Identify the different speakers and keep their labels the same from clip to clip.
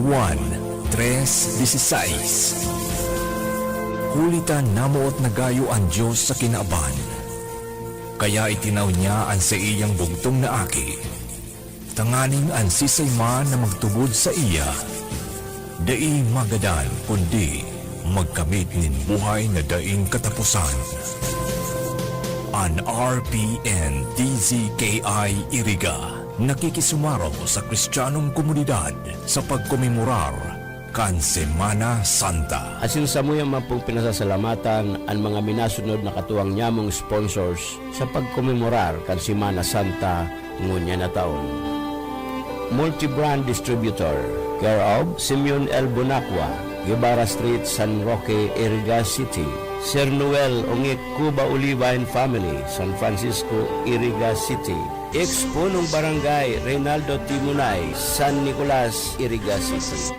Speaker 1: 1:3:16 Hulitan namoot nagayo ang Diyos sa kinaaban, kaya itinaw niya ang sa iyang bugtong na aki, tanganing ang sisayma na magtubod sa iya, dai magadan kundi magkamit nin buhay na daing katapusan. An RPN DZKI Iriga nakikisumaro sa Kristiyanong komunidad sa pagkomemorar kan Semana Santa.
Speaker 2: Asin sa mo yung mapong pinasasalamatan ang mga minasunod na katuwang nyamong sponsors sa pagkomemorar kan Semana Santa ngunya na taon. Multi-brand distributor, care of Simeon L. Bonacqua, Guevara Street, San Roque, Iriga City. Sir Noel Ongik Cuba Oliva and Family, San Francisco, Iriga City. Ex-punong barangay Reynaldo Timunay, San Nicolas, Iriga City.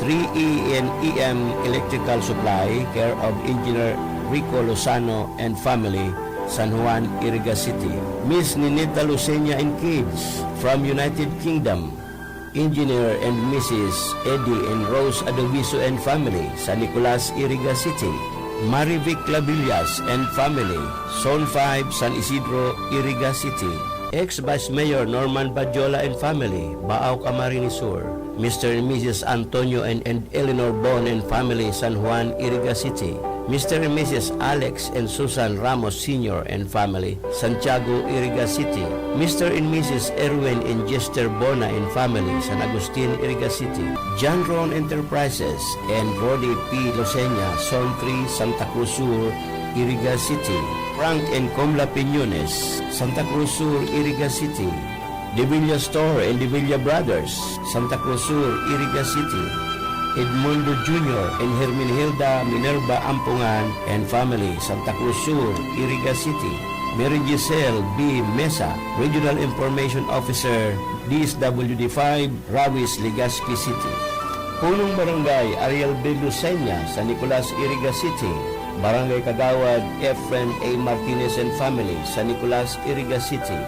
Speaker 2: 3E and EM Electrical Supply, care of Engineer Rico Lozano and Family, San Juan, Iriga City. Miss Ninita Lucena and Kids from United Kingdom, Engineer and Mrs. Eddie and Rose Adoviso and Family, San Nicolas, Iriga City. Marivic Clavillas and Family, Zone 5, San Isidro, Iriga City. Ex-Vice Mayor Norman Badjola and Family, Baao, Camarines Sur. Mr. and Mrs. Antonio and Eleanor Bon and Family, San Juan, Iriga City. Mr. and Mrs. Alex and Susan Ramos Sr. and Family, Santiago, Iriga City. Mr. and Mrs. Erwin and Jester Bona and Family, San Agustin, Iriga City. John Ron Enterprises and Rodi P. Losenya, Zone 3, Santa Cruz Sur, Iriga City. Frank and Comla Piñones, Santa Cruz Sur, Iriga City. De Villa Store and De Villa Brothers, Santa Cruz Sur, Iriga City. Edmundo Jr. and Hermenegilda Minerva Ampungan and Family, Santa Cruz Sur, Iriga City. Mary Giselle B. Mesa, Regional Information Officer, DSWD5, Rawis, Legazpi City. Punong Barangay Ariel B. Lucena, San Nicolas, Iriga City. Barangay Kagawad Efren A. Martinez and Family, San Nicolas, Iriga City.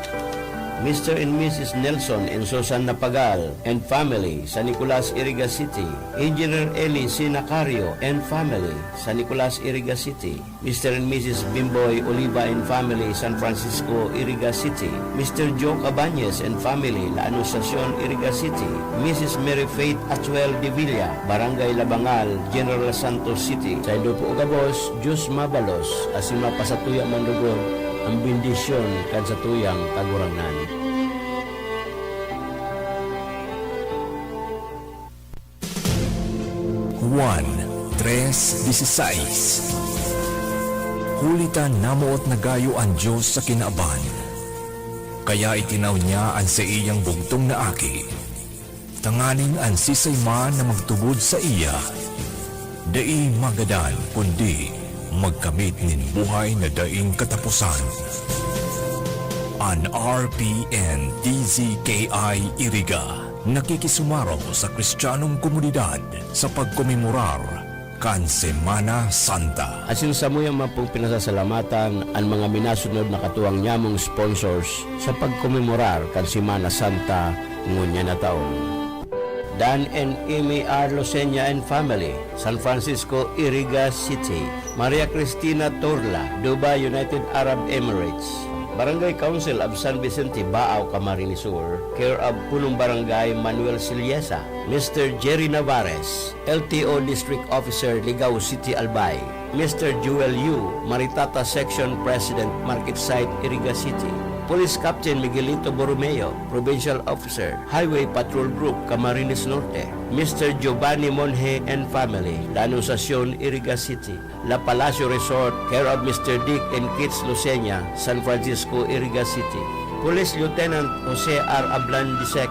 Speaker 2: Mr. and Mrs. Nelson and Susan Napagal and Family, San Nicolas, Iriga City. Engineer Eli Sinacario and Family, San Nicolas, Iriga City. Mr. and Mrs. Bimboy Oliva and Family, San Francisco, Iriga City. Mr. Joe Cabañez and Family, La Anunciacion, Iriga City. Mrs. Mary Faith Atuel de Villa, Barangay Labangal, General Santos City. Sa Indo po Ugabos, Diyos Mabalos, asin mapasatuya mandugod, ang bendisyon kan sa tuyang kagurangan.
Speaker 1: Juan 3:16 Hulitan namoot nagayo ang Diyos sa kinaaban, kaya itinaw niya ang sa iyang bugtong na aki, tanganing ang sisayma na magtubod sa iya, dai magadan kundi magkamit nin buhay na daing katapusan. An RPN DZKI Iriga nakikisumaro sa Kristiyanong komunidad sa pagkomemorar kan Semana Santa.
Speaker 2: Asin sa mo yung mapong pinasasalamatan ang mga minasunod na katuwang nyamong sponsors sa pagkomemorar kan Semana Santa ngunya na taon. Dan and Amy R. Losenya and Family, San Francisco, Iriga City. Maria Cristina Torla, Dubai, United Arab Emirates. Barangay Council of San Vicente, Baao, Camarines Sur, care of Punong Barangay Manuel Siliesa. Mr. Jerry Navarez, LTO District Officer, Ligao City, Albay. Mr. Joel Yu, Maritata Section President, Market Site, Iriga City. Police Captain Miguelito Borromeo, Provincial Officer, Highway Patrol Group, Camarines Norte. Mr. Giovanni Monje and Family, La Anunciacion, Iriga City. La Palacio Resort, care of Mr. Dick and Kids Lucena, San Francisco, Iriga City. Police Lieutenant Jose R. Ablan II,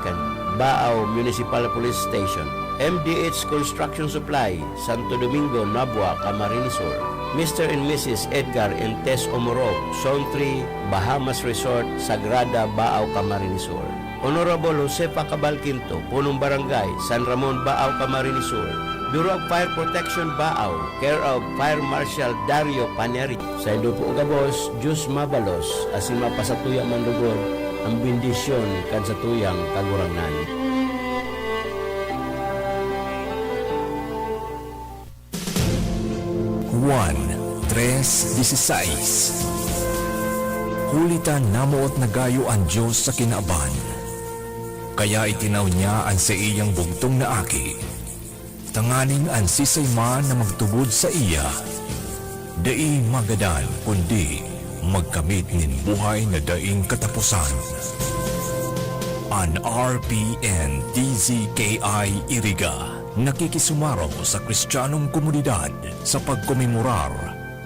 Speaker 2: Baao Municipal Police Station. MDH Construction Supply, Santo Domingo, Nabua, Camarines Sur. Mr. and Mrs. Edgar and Tess Omorog, Zone 3, Bahamas Resort, Sagrada, Baao, Camarines Sur. Honorable Josefa Cabal Quinto, Punong Barangay, San Ramon, Baao, Camarines Sur. Bureau of Fire Protection, Baao, care of Fire Marshal Dario Paneri. Sa Indo po Ugabos, Diyos Mabalos, asin mapasatuya mandugod, ang bendisyon kan sa tuyang kagurangan.
Speaker 1: Juan 3:16. Hulitan namoot nagayo ang Diyos sa kinaaban, kaya itinaw niya ang sa iyang bugtong na aki, tanganing ang sisay man na magtubod sa iya, dai magadan kundi magkamit nin buhay na daing katapusan. An RPN DZKI Iriga nakikisumaro sa Kristiyanong komunidad sa pagkomemorar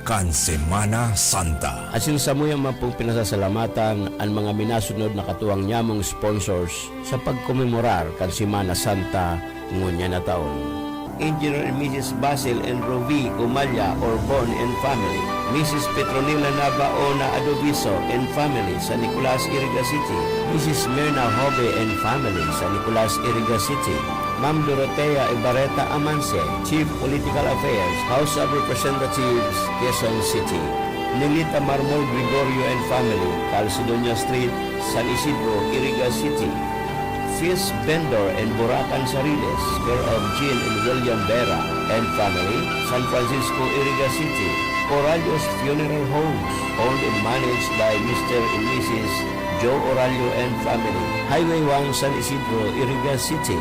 Speaker 1: kan Semana Santa.
Speaker 2: Asin sa muyang mapong pinasasalamatan ang mga minasunod na katuwang nyamong sponsors sa pagkomemorar kan Semana Santa ngunya na taon. Engineer and Mrs. Basil and Rovi Umalya Orbon and family, Mrs. Petronila Nabaona Adoviso and family sa Nicolas Iriga City, Mrs. Mirna Hobe and family sa Nicolas Iriga City, Ma'am Dorotea Ibareta Amance, Chief Political Affairs, House of Representatives, Quezon City, Nilita Marmol Gregorio and family, Calcedonia Street, San Isidro, Iriga City, Fish Vendor and Buracan Sariles, care of Jean and William Vera and family, San Francisco, Iriga City, Oralio's Funeral Homes, owned and managed by Mr. and Mrs. Joe Oralio and family, Highway 1, San Isidro, Iriga City,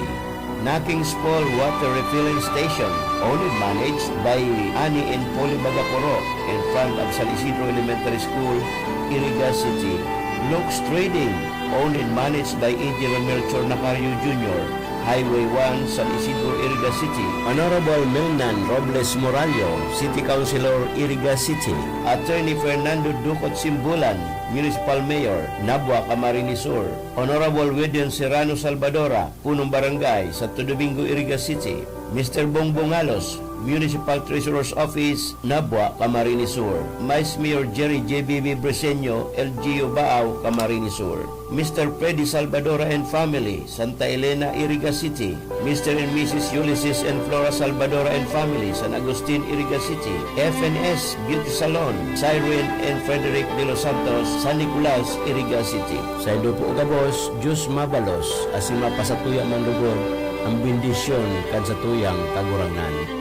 Speaker 2: Naking's Fall Water Refilling Station, owned and managed by Ani and Poli Bagaporo in front of San Isidro Elementary School, Iriga City, Lux Trading, owned and managed by Engineer Melchor Nacario Jr., Highway 1, San Isidro, Iriga City. Honorable Milnan Robles Morallo, City Councilor, Iriga City. Attorney Fernando Ducot Simbulan, Municipal Mayor, Nabua, Camarines Sur. Honorable William Serrano Salvadora, Punong Barangay, Santo Domingo, Iriga City. Mr. Bongbong Alos, Municipal Treasurer's Office, Nabua, Camarines Sur. Vice Mayor Jerry JBB Breseño, LGU Baaw, Camarines Sur. Mr. Freddy Salvadora and family, Santa Elena, Iriga City. Mr. and Mrs. Ulysses and Flora Salvadora and family, San Agustin, Iriga City. FNS Beauty Salon, Cyrene and Frederick De Los Santos, San Nicolas, Iriga City. Sa Idupo Ugabos, Diyos Mabalos, asin mapasatuya man lugod, ang bendisyon kan sa tuyang kagurangan.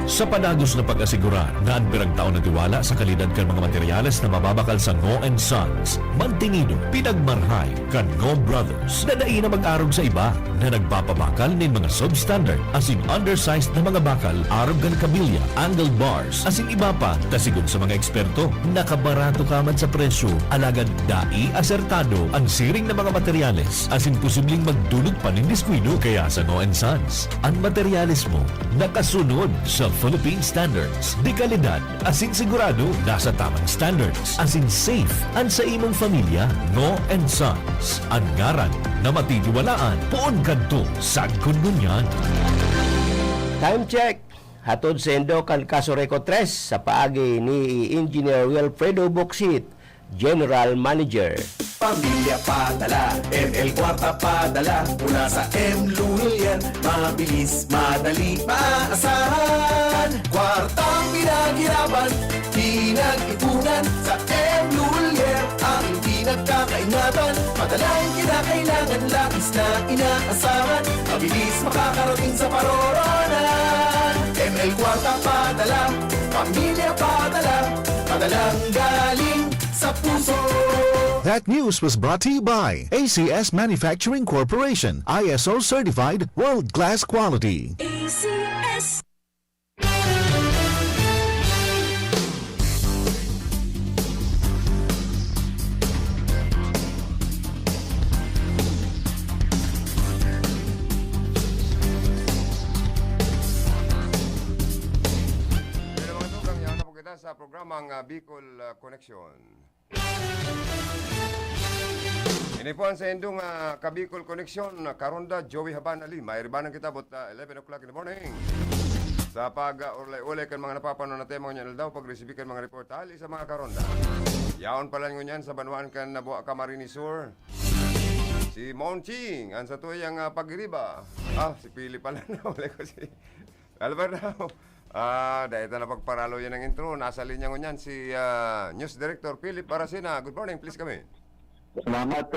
Speaker 1: Sa panagos na pag-asigurar na ang pirang taon na tiwala sa kalidad kan mga materyales na mababakal sa Ngo and Sons, mantinido, pinagmarhay kan Ngo Brothers na na mag-arog sa iba na nagpapabakal ng mga substandard as in undersized na mga bakal, arog kan kabilya, angled bars, as in iba pa, tasigon sa mga eksperto, nakabarato kaman sa presyo, alagad dai asertado ang siring na mga materyales as in posibleng magdulot pa ng diskwido kaya sa Ngo and Sons. Ang materyales mo nakasunod sa Philippine standards. Di kalidad, asin sigurado, nasa tamang standards. Asin safe, ang sa imong pamilya, Ngo and Sons. Ang ngaran na matitiwalaan, poon kadto, sagkon ngunyan.
Speaker 2: Time check! Hatod sa Endo kan Caso Reco 3 sa paagi ni Engineer Wilfredo Boxit, General Manager.
Speaker 3: Pamilya padala, ML Kwarta padala, mula sa M. Lulian, mabilis, madali, maasahan. Kwartang pinaghirapan, pinag-ipunan, sa M. Lulian, ang hindi nagkakaingatan. Madalang kinakailangan, labis na inaasahan, mabilis makakarating sa paroronan. ML Kwarta padala, pamilya padala, padalang galing sa puso.
Speaker 4: That news was brought to you by ACS Manufacturing Corporation, ISO certified world-class quality.
Speaker 5: ACS.
Speaker 6: Sa programang Bicol Connection. Ini po ang sa indong Kabicol Connection, Karonda, Joey Haban Ali. Mairibanan kita about 11 o'clock in the morning. Sa pag-ulay-ulay kan mga napapanood na tema nyo daw, pag-receive kan mga report hali sa mga Karonda. Yaon pala nyo yan sa Banwaan kan Nabua Camarines Sur. Si Monching, ang sa tuyang pagriba. Si Pili pala na. Ulay ko si Alberto. Dahil na pagparalo yan ng intro, nasa linya ko niyan si News Director Philip Aracena. Good morning, please kami.
Speaker 5: Salamat,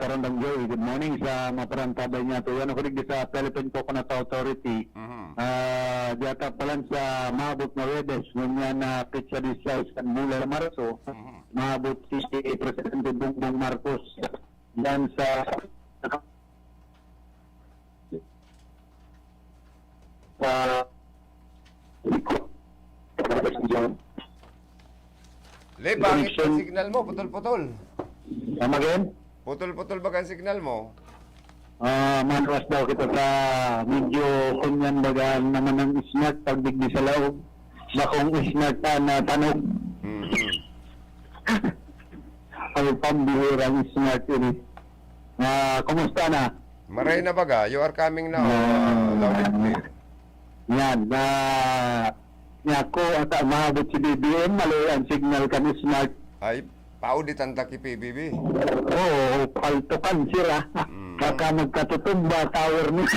Speaker 5: Karandang Joey. Good morning sa maparantabay niya. Ito yan ako rin sa Philippine Coconut Authority. Diyata palan sa maabot na Wedes, ngunyan na Pizza di Size kan mula na Marso, maabot si Presidente Bongbong Marcos. Yan sa
Speaker 6: Le, bakit ang signal mo? Putol-putol.
Speaker 5: again?
Speaker 6: Putol-putol ba ang signal mo?
Speaker 5: Manwas daw kita sa medyo kunyan bagaan naman ng isnat pagdigdi sa laog. Bakong isnat na tanog. Ay pambihirang isnat ini. Kumusta na?
Speaker 6: Maray na baga, you are coming now. Loud and clear.
Speaker 5: Yan, nga ko at maabot si BBM, maloy ang signal kan isnat.
Speaker 6: Ay, paudit ang taki PBB.
Speaker 5: Oo, paltukan sila. Baka magkatutumba tower niya.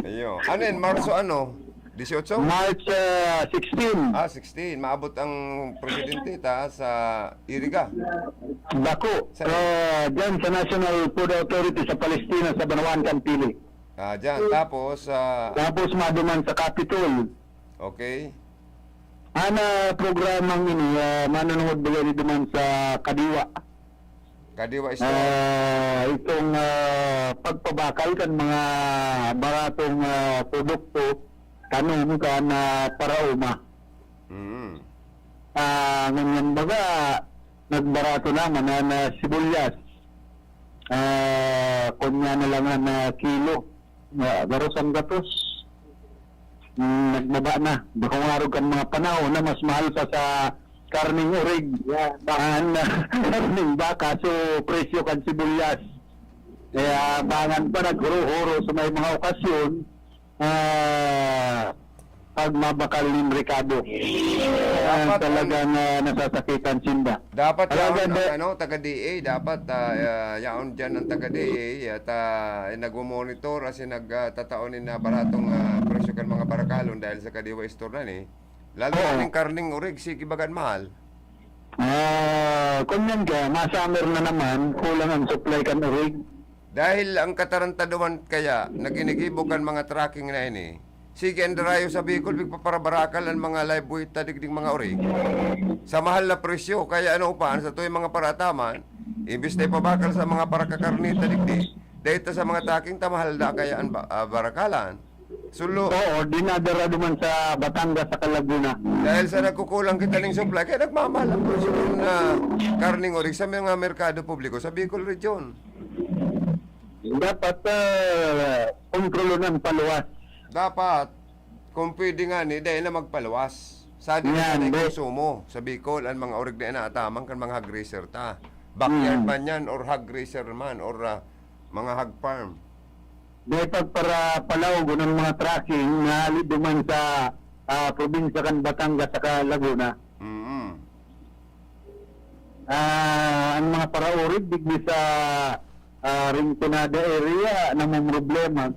Speaker 6: Ayo. Ano yun? Marso ano? 18?
Speaker 5: March 16.
Speaker 6: 16. Maabot ang presidente sa Iriga.
Speaker 5: Dako. Diyan sa National Food Authority sa Palestina sa Banawan Pili.
Speaker 6: Diyan. Tapos,
Speaker 5: Tapos maduman sa Capitol.
Speaker 6: okay.
Speaker 5: Ana programang ini manunod bagay duman sa Kadiwa.
Speaker 6: Kadiwa is
Speaker 5: Itong pagpabakal kan mga baratong produkto tanong ka na parauma. Ngayon baga nagbarato naman na sibuyas. Kunya na lang na kilo. Barusan gatos. Nagbaba na. Baka marog kan mga panahon na mas mahal pa sa karning urig. Karning baka. So, presyo kan sibuyas. Kaya bangan pa naghuro-huro sa may mga okasyon pag mabakal ni Ricardo. Talagang nasasakitan sinda.
Speaker 6: dapat
Speaker 5: Talaga,
Speaker 6: yaon ang taga-DA. Dapat yaon dyan ang taga-DA at nagmo-monitor kasi nagtataonin na baratong presyo kan mga barakalon dahil sa Kadiwa store na ni. Lalo na yung karning urig, sige bagan mahal.
Speaker 5: Kung yan ka, ma-summer na naman, kulang ang supply kan urig.
Speaker 6: Dahil ang katarantaduhan kaya, naginigibo kan mga tracking na ini, sige ang darayo sa Bicol, bigpaparabarakal ang mga live weight na digdig mga orig. Sa mahal na presyo, kaya ano upaan sa tuwing mga parataman, imbis na ipabakal sa mga parakakarnita digdig, dahil sa mga taking tamahal na kaya ang barakalan. Sulo.
Speaker 5: Oo, dinadara duman sa Batangas sa Laguna.
Speaker 6: Dahil sa nagkukulang kita ng supply, kaya nagmamahal ang presyo na karning orig sa mga merkado publiko sa Bicol Region.
Speaker 5: Dapat kontrolo ng paluwas.
Speaker 6: Dapat, kung pwede nga ni, dahil na magpaluwas. Sa din na konsumo sa Bicol, ang mga orig na inaatamang kan mga hog racer ta. Backyard man yan, or hog racer man, or mga hog farm.
Speaker 5: Dapat para palawag ng mga tracking na duman sa probinsya kan Batangas sa Laguna. Ang mga paraurig digdi sa Rinconada area na may problema.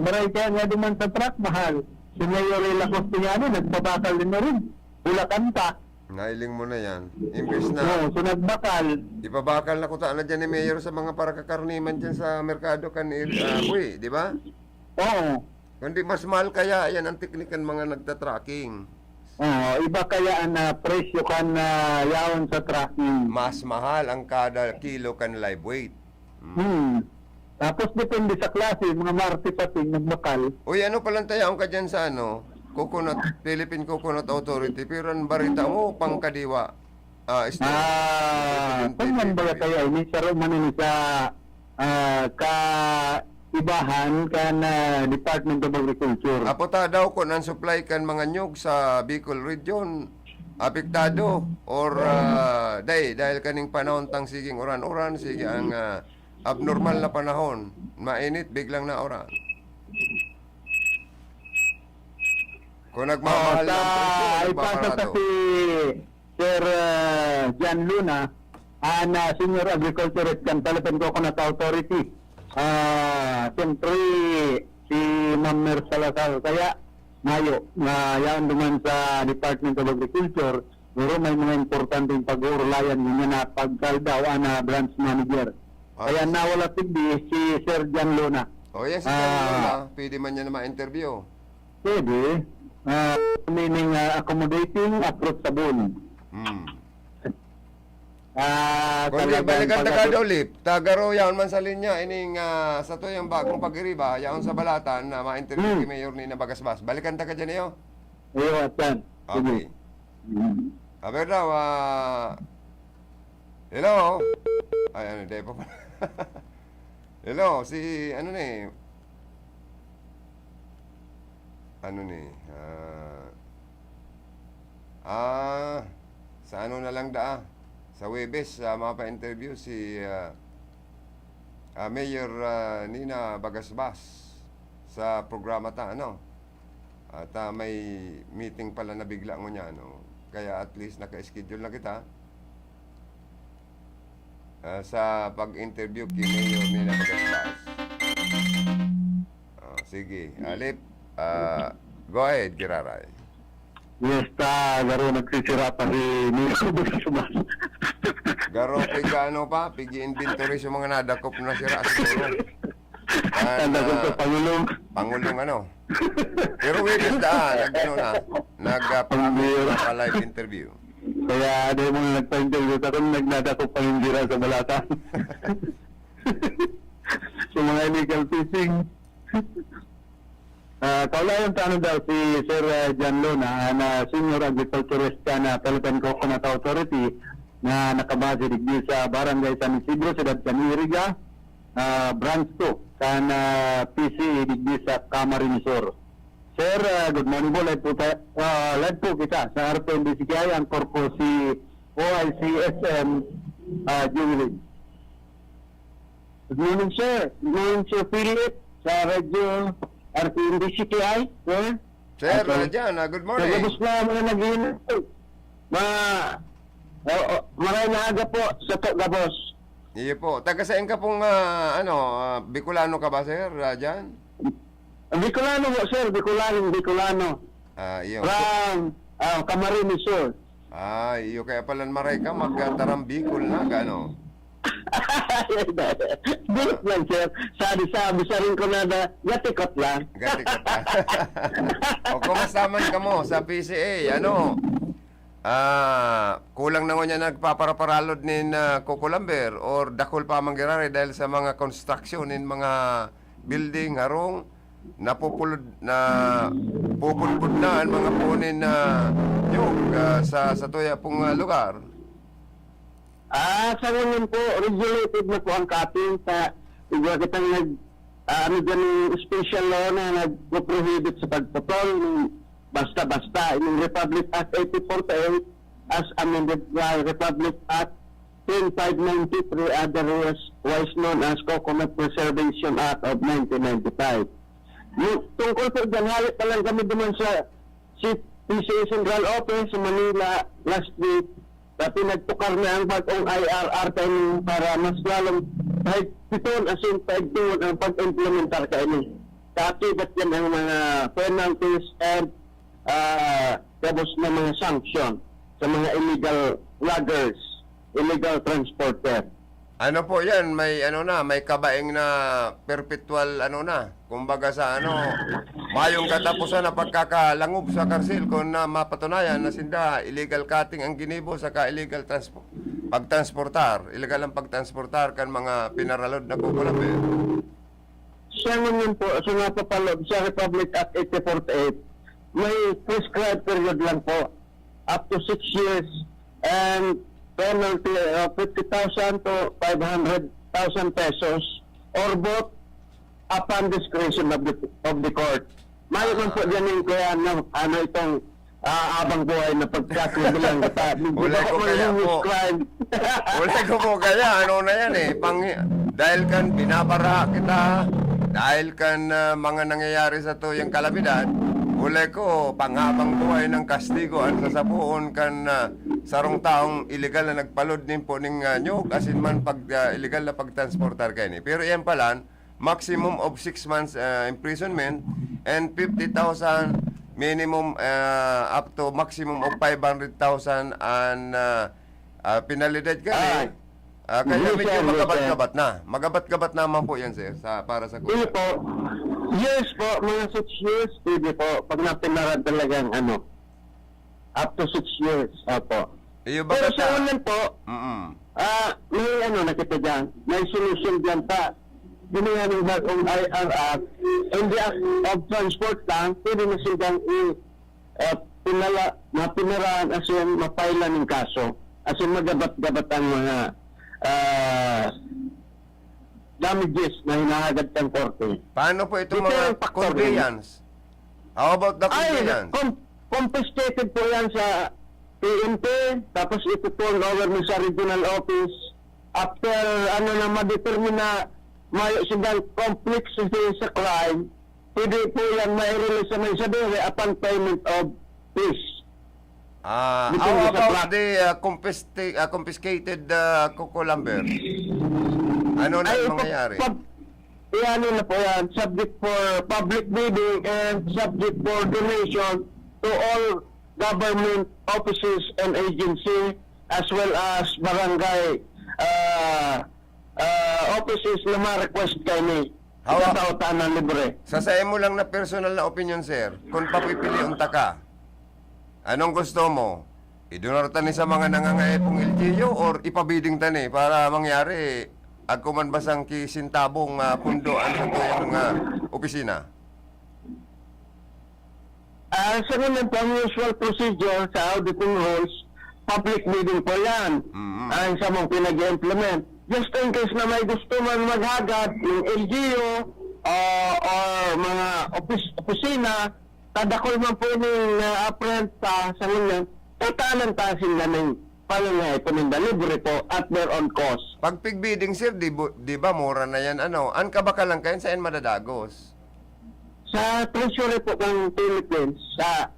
Speaker 5: Maray kaya nga duman sa truck, mahal. Si Mayor Lela Costiano, nagbabakal din na rin. Bulacan pa.
Speaker 6: Nailing mo na yan. Imbes na,
Speaker 5: So nagbakal.
Speaker 6: ipabakal na kutaan na dyan ni Mayor sa mga parakakarniman dyan sa merkado kan Uy, di ba?
Speaker 5: Oo.
Speaker 6: Kundi mas mahal kaya, yan ang teknikan mga nagtatracking.
Speaker 5: Iba kaya ang presyo kan yaon sa tracking.
Speaker 6: Mas mahal ang kada kilo kan live weight.
Speaker 5: Tapos depende sa klase, mga martipating nagbakal.
Speaker 6: Uy, ano palang tayaon ka dyan sa Philippine Coconut Authority, pero ang barita mo, pangkadiwa.
Speaker 5: Pagman ba tayo, ni sa Roman sa kaibahan kan Department of Agriculture.
Speaker 6: Apota daw kung ang supply kan mga nyug sa Bicol Region, apektado, or dahil kaning panahon tang siging uran-uran, sige ang abnormal na panahon, mainit, biglang na oras. Kung nagmamahal na ang presyo,
Speaker 5: Ipasa sa
Speaker 6: nagpaparado.
Speaker 5: si Sir Jan Luna, na Senior Agriculturist kan Philippine Coconut Authority. Siyempre, si Ma'am Mer Salazar, kaya ngayo, na yan duman sa Department of Agriculture, Pero may mga importanteng pag-uulayan niya na pagkaldaw na branch manager. Kaya nawala tigdi si Sir Jan Luna.
Speaker 6: O yan, si Jan Luna, pwede man niya na ma-interview.
Speaker 5: Pwede. Meaning accommodating, approachable.
Speaker 6: Kundi balikan taga Dolip, tagaro yaon man sa linya, ining sa to yung bagong pag-iriba, yaon sa balatan na ma-interview kay Mayor ni Nabagasbas. Balikan taga dyan iyo.
Speaker 5: Iyo, atan.
Speaker 6: Okay. Aber daw, hello? Ay, ano, di pa pala. Hello, si, ano ni? Ano ni? Sa ano na lang sa Webes, mapa-interview si Mayor Nina Bagasbas sa programa ano? At may meeting pala na bigla mo niya, no? Kaya at least naka-schedule na kita sa pag-interview kay Mayor Nina Bagasbas. Sige, Alip, go ahead, Kiraray.
Speaker 5: Yes, garo nagsisira pa si Nino Bagasbas.
Speaker 6: Garo, pig-ano pa, pig-inventory sa mga nadakop na sira siguro.
Speaker 5: Tanda ko sa Pangulong.
Speaker 6: Pangulong ano. Pero Webes nag-promise pa live interview.
Speaker 5: Kaya ada mo nagpa-interview sa kung nagnadako pa yung gira sa balatan. So mga illegal fishing. Kaulayan sa ano daw si Sir Jan Luna na Senior Agriculturist na Philippine Coconut Authority na nakabase digdi sa Barangay San Isidro, Ciudad Caniriga, Branch 2, kan PC digdi sa Camarines Sur. Sir, good morning po. Live po kita sa RPNDCKI ang korpo si OICSM Jubilee. Good morning, sir. Good morning, Sir Philip, sa radyo RPNDCKI, sir.
Speaker 6: Sir, Jan, good morning.
Speaker 5: Nagabos na mga nag-iinit. Maray na aga po sa Gabos.
Speaker 6: Iyo po. Taga saan ka pong, Bicolano ka ba, Sir, Jan?
Speaker 5: Bicolano po, sir. Bicolano.
Speaker 6: Iyo.
Speaker 5: From Camarines Sur.
Speaker 6: Iyo kaya pala maray ka, magtarang Bicol na, gano?
Speaker 5: Bilit lang, sir. Sabi sa rin ko na gatikot lang.
Speaker 6: Gatikot ka. O, kumusta man ka mo sa PCA? Ano? Kulang na niya nagpaparaparalod nin Kukulamber or dakol pa manggirari dahil sa mga construction nin mga building harong napupulod na pupulpud na ang mga punin na sa tuya pong lugar.
Speaker 5: Sa ngayon po, regulated na po ang cutting sa igwa kitang special law na nag-prohibit sa pagpapol basta-basta in Republic Act 8048 as amended by Republic Act 10593, otherwise known as Coconut Preservation Act of 1995. Tungkol po dyan, halit pa lang kami naman sa PCA Central Office sa Manila last week. Pinagtukar na ang bagong IRR time para mas lalong piton asin paigtuon ang pag-implementar ka ini. Katibat yan ang mga penalties and tapos na mga sanction sa mga illegal loggers, illegal transporter.
Speaker 6: Ano po yan? May may kabaing na perpetual kumbaga sa mayong katapusan na pagkakalangob sa karsil kung mapatunayan na sinda illegal cutting ang ginibo sa illegal pagtransportar. Illegal ang pagtransportar kan mga pinaralod na kukulamber.
Speaker 5: Sa ngayon po, sa napapalod sa Republic Act 8048, may prescribed period lang po, up to 6 years, and penalty of 50,000 to 500,000 pesos, or both upon discretion of the court. Mayo man po dyan yung kaya itong abang buhay na pagkakululang kita.
Speaker 6: Ulay ko kaya po. Ulay ko po kaya. Na yan eh. Dahil kan binabara kita, dahil kan mga nangyayari sa to yung kalamidad, ulay ko panghabang buhay ng kastigo ang sasapuon kan sarong taong illegal na nagpalod din po ng nyog asin man pag illegal na pagtransportar kayo ni. Pero yan pala, maximum of 6 months imprisonment and 50,000 minimum up to maximum of 500,000 and penalidad ka eh. Kaya
Speaker 5: Yes,
Speaker 6: medyo
Speaker 5: sir.
Speaker 6: magabat-gabat na. Magabat-gabat naman po yan, sir, para sa
Speaker 5: Hindi
Speaker 6: kuya.
Speaker 5: po. Years po, mga 6 years, pwede po. Pag napinaran talagang up to 6 years. Opo.
Speaker 6: Iyo ba
Speaker 5: Pero
Speaker 6: ka?
Speaker 5: sa unan po, may nakita dyan, may solution dyan pa. Ginawa ng bagong IRR, in the act of transport lang, pwede na silang mapinaraan as in mapailan ng kaso. As in magabat-gabat ang mga damages na hinahagad ng korte.
Speaker 6: Paano po itong
Speaker 5: Different
Speaker 6: mga
Speaker 5: factor
Speaker 6: conveyance? How about the conveyance?
Speaker 5: Confiscated po yan sa PNP, tapos ituturn over mo sa regional office. After na ma-determine na may silang complexity sa crime, pwede po yan mai-release sa may sabi upon payment of fees.
Speaker 6: How
Speaker 5: Depende sa
Speaker 6: about
Speaker 5: plot.
Speaker 6: the confiscated cocoa lumber? Ano na mangyayari?
Speaker 5: Yan na po yan, subject for public bidding and subject for donation to all government offices and agency as well as barangay offices na ma-request kayo ni
Speaker 6: Hawa-
Speaker 5: katautan ng libre.
Speaker 6: Sasayin mo lang na personal na opinion, sir. Kung papipili unta ka, anong gusto mo? Idunartan ni sa mga nangangaepong LGU or ipabiding tani para mangyari agkuman basang kisintabong pundoan sa tuyang opisina?
Speaker 5: Sa ngayon po, ang usual procedure sa auditing rules, public bidding po yan. Ang sa mong pinag-implement. Just in case na may gusto man maghagad ng LGU or mga opisina, tadakol man po ng apprent sa ngayon, tatanan tasin na ng palangay po ng libre po at their own cost.
Speaker 6: Pag pig-bidding, sir, di ba mura na yan? An ka ba ka lang kayo saan madadagos?
Speaker 5: Sa treasury po ng Philippines, sa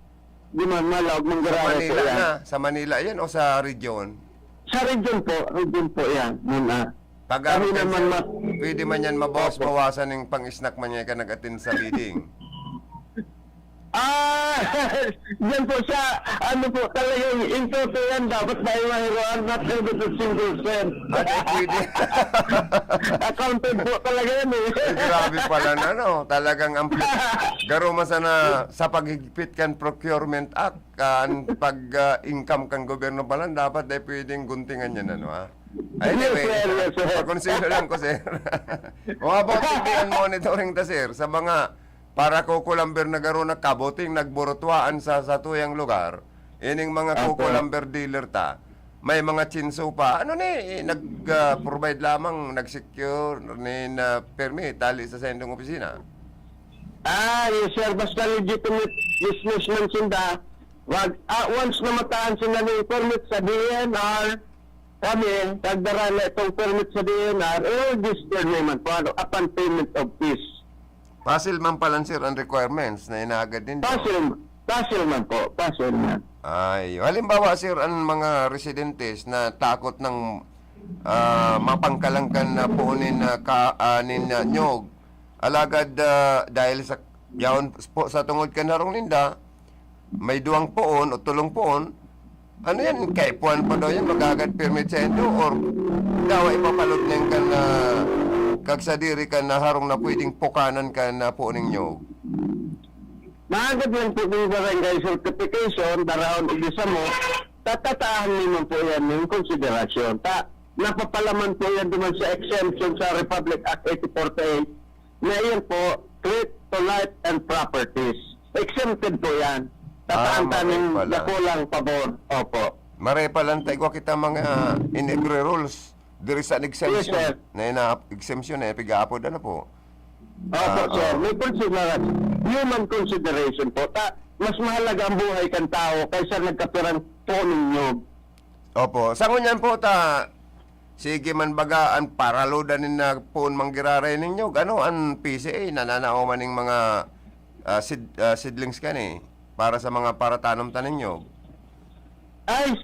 Speaker 5: Malawag,
Speaker 6: Sa
Speaker 5: Mangarao po
Speaker 6: Manila
Speaker 5: yan.
Speaker 6: na? Sa Manila yan o sa region?
Speaker 5: Sa region po yan. Muna.
Speaker 6: Pag
Speaker 5: Kami naman
Speaker 6: pwede man yan mabawas-bawasan ng pang-snack man yan ka nag-attend sa bidding.
Speaker 5: Diyan po sa, po, talagang into to yan, dapat na imahiroan, not able to single cent.
Speaker 6: At pwede.
Speaker 5: Accounted po talaga yan
Speaker 6: Grabe pala na, talagang garo masana sa paghigpit kan Procurement Act, kan pag-income kan gobyerno pala, dapat ay pwedeng guntingan yan, Anyway,
Speaker 5: Yes, sir.
Speaker 6: pag-consider lang ko, sir. O about the monitoring ta, sir, sa mga para kukulamber na garo na kaboting nagburutwaan sa tuyang lugar, ining mga kukulamber dealer ta, may mga chinso pa, nag-provide lamang, nag-secure, permit, tali sa sendong opisina.
Speaker 5: Yes sir, basta legitimate businessman sila, once na mataan sila ng permit sa DNR, kami, tagdara na itong permit sa DNR, register naman po, upon payment of fees.
Speaker 6: Pasil man pala, sir, ang requirements na inaagad din.
Speaker 5: Pasil man po, pasil man.
Speaker 6: Ay, halimbawa, sir, ang mga residentes na takot ng mapangkalangkan na puunin na kaanin na nyog, alagad dahil sa yaon po sa tungod ka narong ninda, may duwang poon o tulong poon, ano yan, kaipuan pa daw yan, magagad permit sa ito, or daw ipapalot niyan ka na kagsadiri ka na harong na pwedeng pukanan ka na puuning nyog.
Speaker 5: Maagad lang po yung barangay certification, daraon igisa mo, tatatahan naman po yan ng konsiderasyon. Napapalaman po yan naman sa exemption sa Republic Act 8048 na yan po, treat to life and properties. Exempted po yan. Tataan
Speaker 6: mali
Speaker 5: ng
Speaker 6: pala.
Speaker 5: dakulang pabor. Opo.
Speaker 6: Mare palang tayo kita mga in-agree rules. There is an exemption.
Speaker 5: Yes, sir.
Speaker 6: Exemption na piga-apod na po.
Speaker 5: Opo, sir. May consideration. Human consideration po. Mas mahalaga ang buhay kan tao kaysa nagkapirang po ninyo.
Speaker 6: Opo. Sa ngunyan po sige man bagaan paralodanin na po manggiraray ninyo. Gano ang PCA nananao maning mga seedlings ka para sa mga paratanom tanin nyo.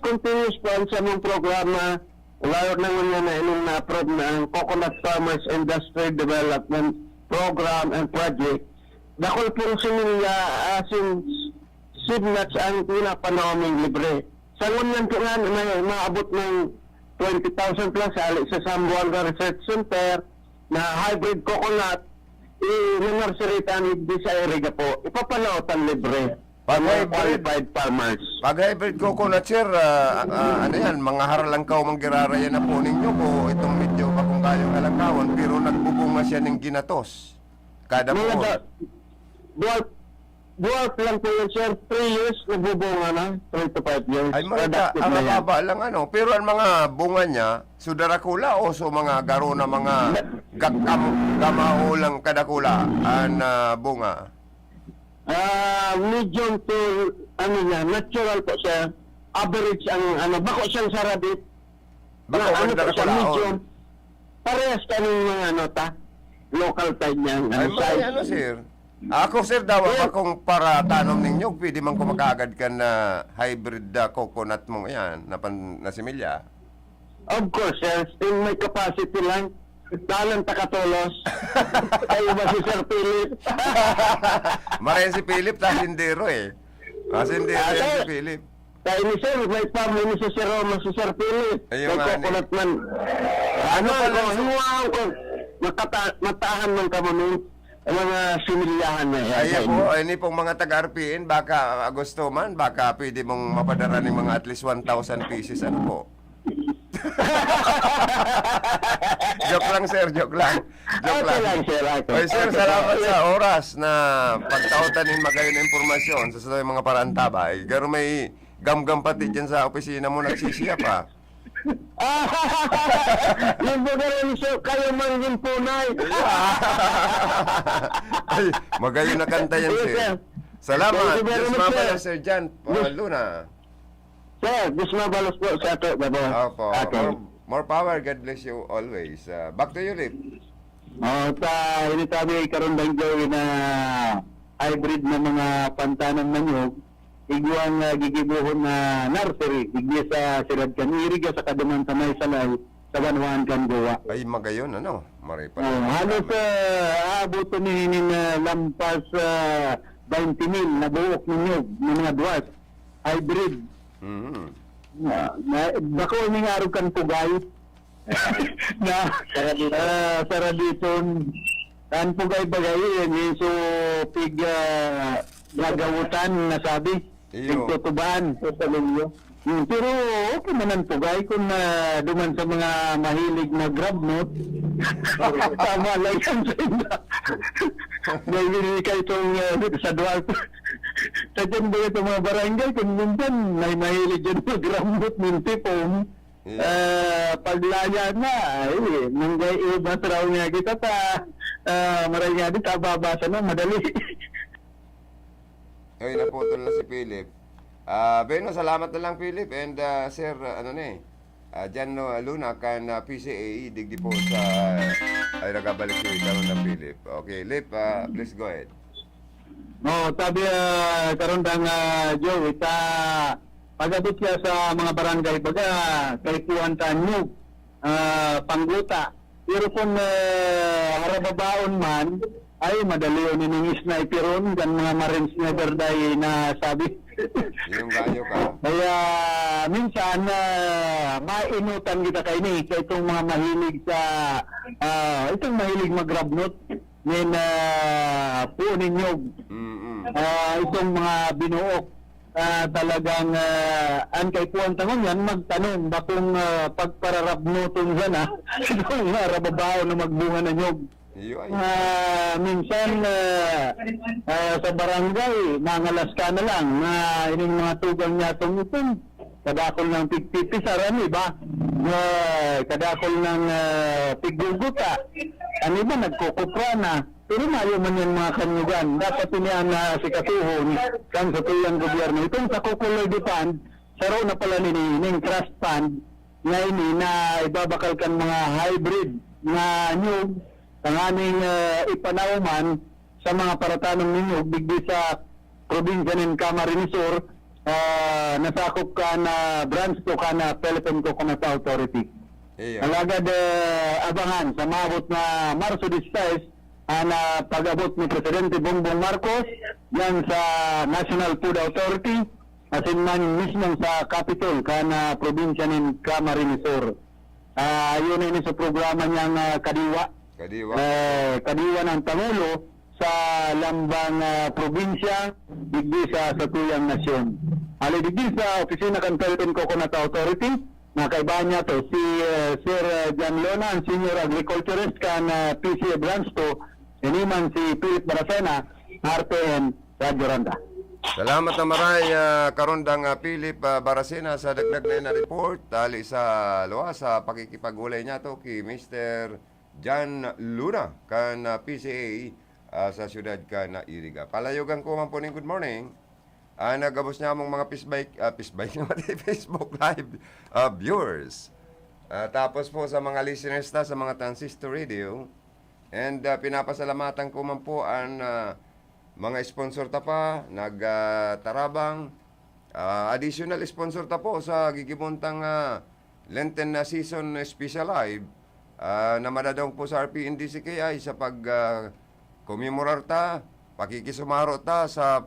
Speaker 5: Continuous po ang sa mong programa. Lalo na nga na inong na-approve na ang Coconut Farmers Industry Development Program and Project. Dakol pong sinilya since seed nuts ang pinapanaming libre. Sa ngunyan ko nga, may maabot ng 20,000 plus sa Zamboanga Research Center na hybrid coconut, i-nurserytan di sa area po. Ipapalautan libre.
Speaker 6: Pag
Speaker 5: Mga
Speaker 6: hybrid-
Speaker 5: qualified farmers.
Speaker 6: Pag hybrid coconut, sir, ano yan, mga haralangkaw manggiraraya na po ninyo po itong medyo bakong-kayong halangkawan, pero nagbubunga siya ng ginatos. Kada po.
Speaker 5: Dwarf lang po yun, sir. 3 years, nagbubunga na. 3 to 5 years.
Speaker 6: Ay,
Speaker 5: Productive
Speaker 6: ang
Speaker 5: na yan.
Speaker 6: mababa lang ano. Pero ang mga bunga niya, sudarakula o so mga garo na mga gamaulang kadakula ang bunga.
Speaker 5: Medium to, natural po siya. Average ang, bako siyang sarabit.
Speaker 6: Bako
Speaker 5: Na,
Speaker 6: man
Speaker 5: po siya,
Speaker 6: darakulaon.
Speaker 5: medium. Parehas ka ng mga local type niya.
Speaker 6: Ay, may ano, sir. Ako, sir, daw akong para tanom ninyo, pwede man ko makagad ka na hybrid coconut mo yan, na similya.
Speaker 5: Of course, sir. Still may capacity lang. Dalang takatolos. Kayo ba si Sir Philip?
Speaker 6: Maray si Philip, tasindero eh. Tasindero yan si
Speaker 5: sir.
Speaker 6: Philip.
Speaker 5: Kaya ni Sir, may family ni si Sir Roma, si Sir Philip.
Speaker 6: Ayun
Speaker 5: May
Speaker 6: nga,
Speaker 5: coconut man.
Speaker 6: Ano pala,
Speaker 5: ko, himuang ko. Matahan ng kamunong mga similyahan na yan.
Speaker 6: Ay po, ini pong mga taga-RPN, baka gusto man, baka pwede mong mapadara ng mga at least 1,000 pieces, ano po. Joke lang, sir, joke lang. Joke
Speaker 5: Okay
Speaker 6: lang.
Speaker 5: lang, sir. Okay.
Speaker 6: Oy, sir,
Speaker 5: Okay,
Speaker 6: salamat
Speaker 5: sir.
Speaker 6: sa oras na pagtautan ng magayon na impormasyon sa mga parantabay. Pero may gam-gam pati dyan sa opisina mo nagsisiya pa.
Speaker 5: Yung po ganun, sir, kayo man yung punay.
Speaker 6: Ay, magayon na kanta yan,
Speaker 5: Yes,
Speaker 6: sir.
Speaker 5: sir.
Speaker 6: Salamat.
Speaker 5: Thank you very
Speaker 6: Diyos
Speaker 5: much,
Speaker 6: mabala,
Speaker 5: sir.
Speaker 6: Sir Jan Luna.
Speaker 5: Sir, gusto mabalos po sa ato, babo.
Speaker 6: Opo. More power. God bless you always. Back to you, Lip.
Speaker 5: Ini tabi karon bang Joey na hybrid na mga pantanan manyog, iguang gigibuhon na nursery, igli sa sirad kan iriga sa kaduman sa may salay, sa banwahan kan gawa.
Speaker 6: Ay, magayon, ano? Maray pa.
Speaker 5: Halos aabot ni lampas 20,000 na buok ninyog ng mga dwarf hybrid. Bako ini nga araw kan pugay na saraditon kan pugay bagay yan so pig gagawutan na sabi
Speaker 6: Iyo.
Speaker 5: pigtutuban sa linyo. Pero okay man ang pugay kung duman sa mga mahilig na grab note. Tama lang yan sa inyo. May kayo itong sa dwarf. Sa dyan ba itong mga barangay, kung minsan may mahilig dyan na grab note ng tipong. Paglaya na, nanggay iba sa raw nga kita maray nga di, babasa na, madali.
Speaker 6: Ay, naputol na si Philip. Beno, salamat na lang, Philip. And, sir, Jan Luna, kan PCAE, digdi po sa, ay, nagabalik si Karon ng Philip. Okay, Lip, please go ahead.
Speaker 5: Sabi karon dang Joe, pagabot siya sa mga barangay, baga, kay Puanta New, Pangguta. Pero kung harababaon man, ay madali yun yung sniperon, gan mga Marines na berday na sabi.
Speaker 6: Yung gayo ka.
Speaker 5: Kaya minsan mainutan kita kay ni sa itong mga mahilig sa itong mahilig mag-grab note nin po ninyo itong mga binuok talagang an kay puwan tangon yan magtanong bakong pagpararab notong yan itong rababao na magbunga na nyog. Minsan sa barangay nangalas ka na lang na ining mga tugang niya itong kadakol ng pigpipisaran, iba kadakol ng pigguguta ano ba nagkukupra na pero mayo man yung mga kanyugan dapat iniyan na si katuhon kan sa tuyang gobyerno itong sa kukuloy dipan saro na pala ning trust fund nga ini na ibabakal kan mga hybrid na nyug tanganing ipanauman sa mga paratanong ninyo digdi sa probinsya ng Camarines Sur nasakop ka na branch ko ka na Philippine Coconut Authority. Alagad abangan sa maabot na Marso 16 na pag-abot ni Presidente Bongbong Marcos yan sa National Food Authority asin man mismo sa capital kana probinsya ng Camarines Sur. Yun ini sa programa niyang Kadiwa.
Speaker 6: Kadiwa.
Speaker 5: Kadiwa ng Pangulo sa lambang probinsya digdi sa tuyang nasyon. Ali digdi sa opisina kan Philippine Coconut Authority, nakaibahan niya to si Sir John Lona, ang Senior Agriculturist kan PCA Branch 2, iniman si Philip Baracena, RTN, Radyo Ronda.
Speaker 6: Salamat na maray, karondang Philip Baracena sa dagdag na report dali sa luwa sa pakikipag-ulay niya to kay Mr. John Luna kan PCA sa syudad kan Iriga. Palayogan ko man po ning good morning. Nagabos niya mong mga pisbike naman Facebook Live viewers. Tapos po sa mga listeners na sa mga transistor radio. And pinapasalamatan ko man po ang mga sponsor ta pa, nagtarabang. Additional sponsor ta po sa gigibuntang Lenten na season special live na madadong po sa RPNDCKI sa pag komemorar ta, pakikisumaro ta sa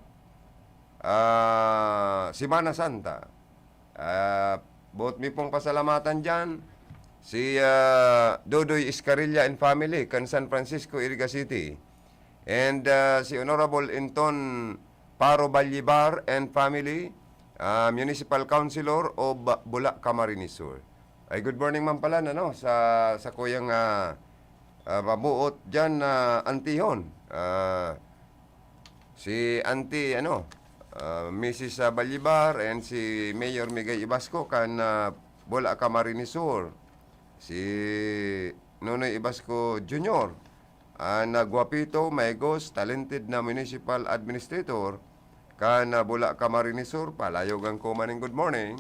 Speaker 6: Semana Santa. Buot mi pong pasalamatan dyan si Dodoy Iscarilla and family kan San Francisco, Iriga City. And si Honorable Inton Paro Ballibar and family, Municipal Councilor of Bula, Camarines Sur. Ay good morning man pala sa kuyang mabuot dyan antihon. Si Auntie Mrs. Ballibar and si Mayor Migay Ibasco kan Bula, Camarines Sur. Si Nonoy Ibasco Jr. Na guwapito, maigos, talented na municipal administrator kan Bula, Camarines Sur. Palayogan ko maning good morning.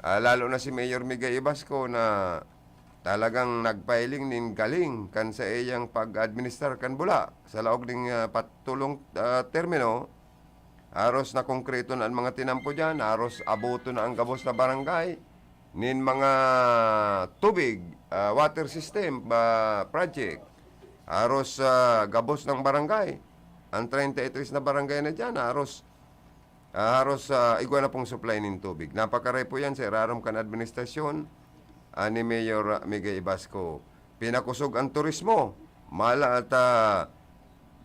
Speaker 6: Lalo na si Mayor Migay Ibasco na talagang nagpailing nin galing kan sa iyang pag-administrar kan Bula sa laog ning patulong termino. Aros na konkreto na ang mga tinampo dyan, aros abuto na ang gabos na barangay, nin mga tubig, water system project, aros gabos ng barangay, ang 33 na barangay na dyan, aros igwa na pong supply nin tubig. Napakaray po yan sa iraram kan administrasyon ni Mayor Migay Ibasco. Pinakusog ang turismo, mala at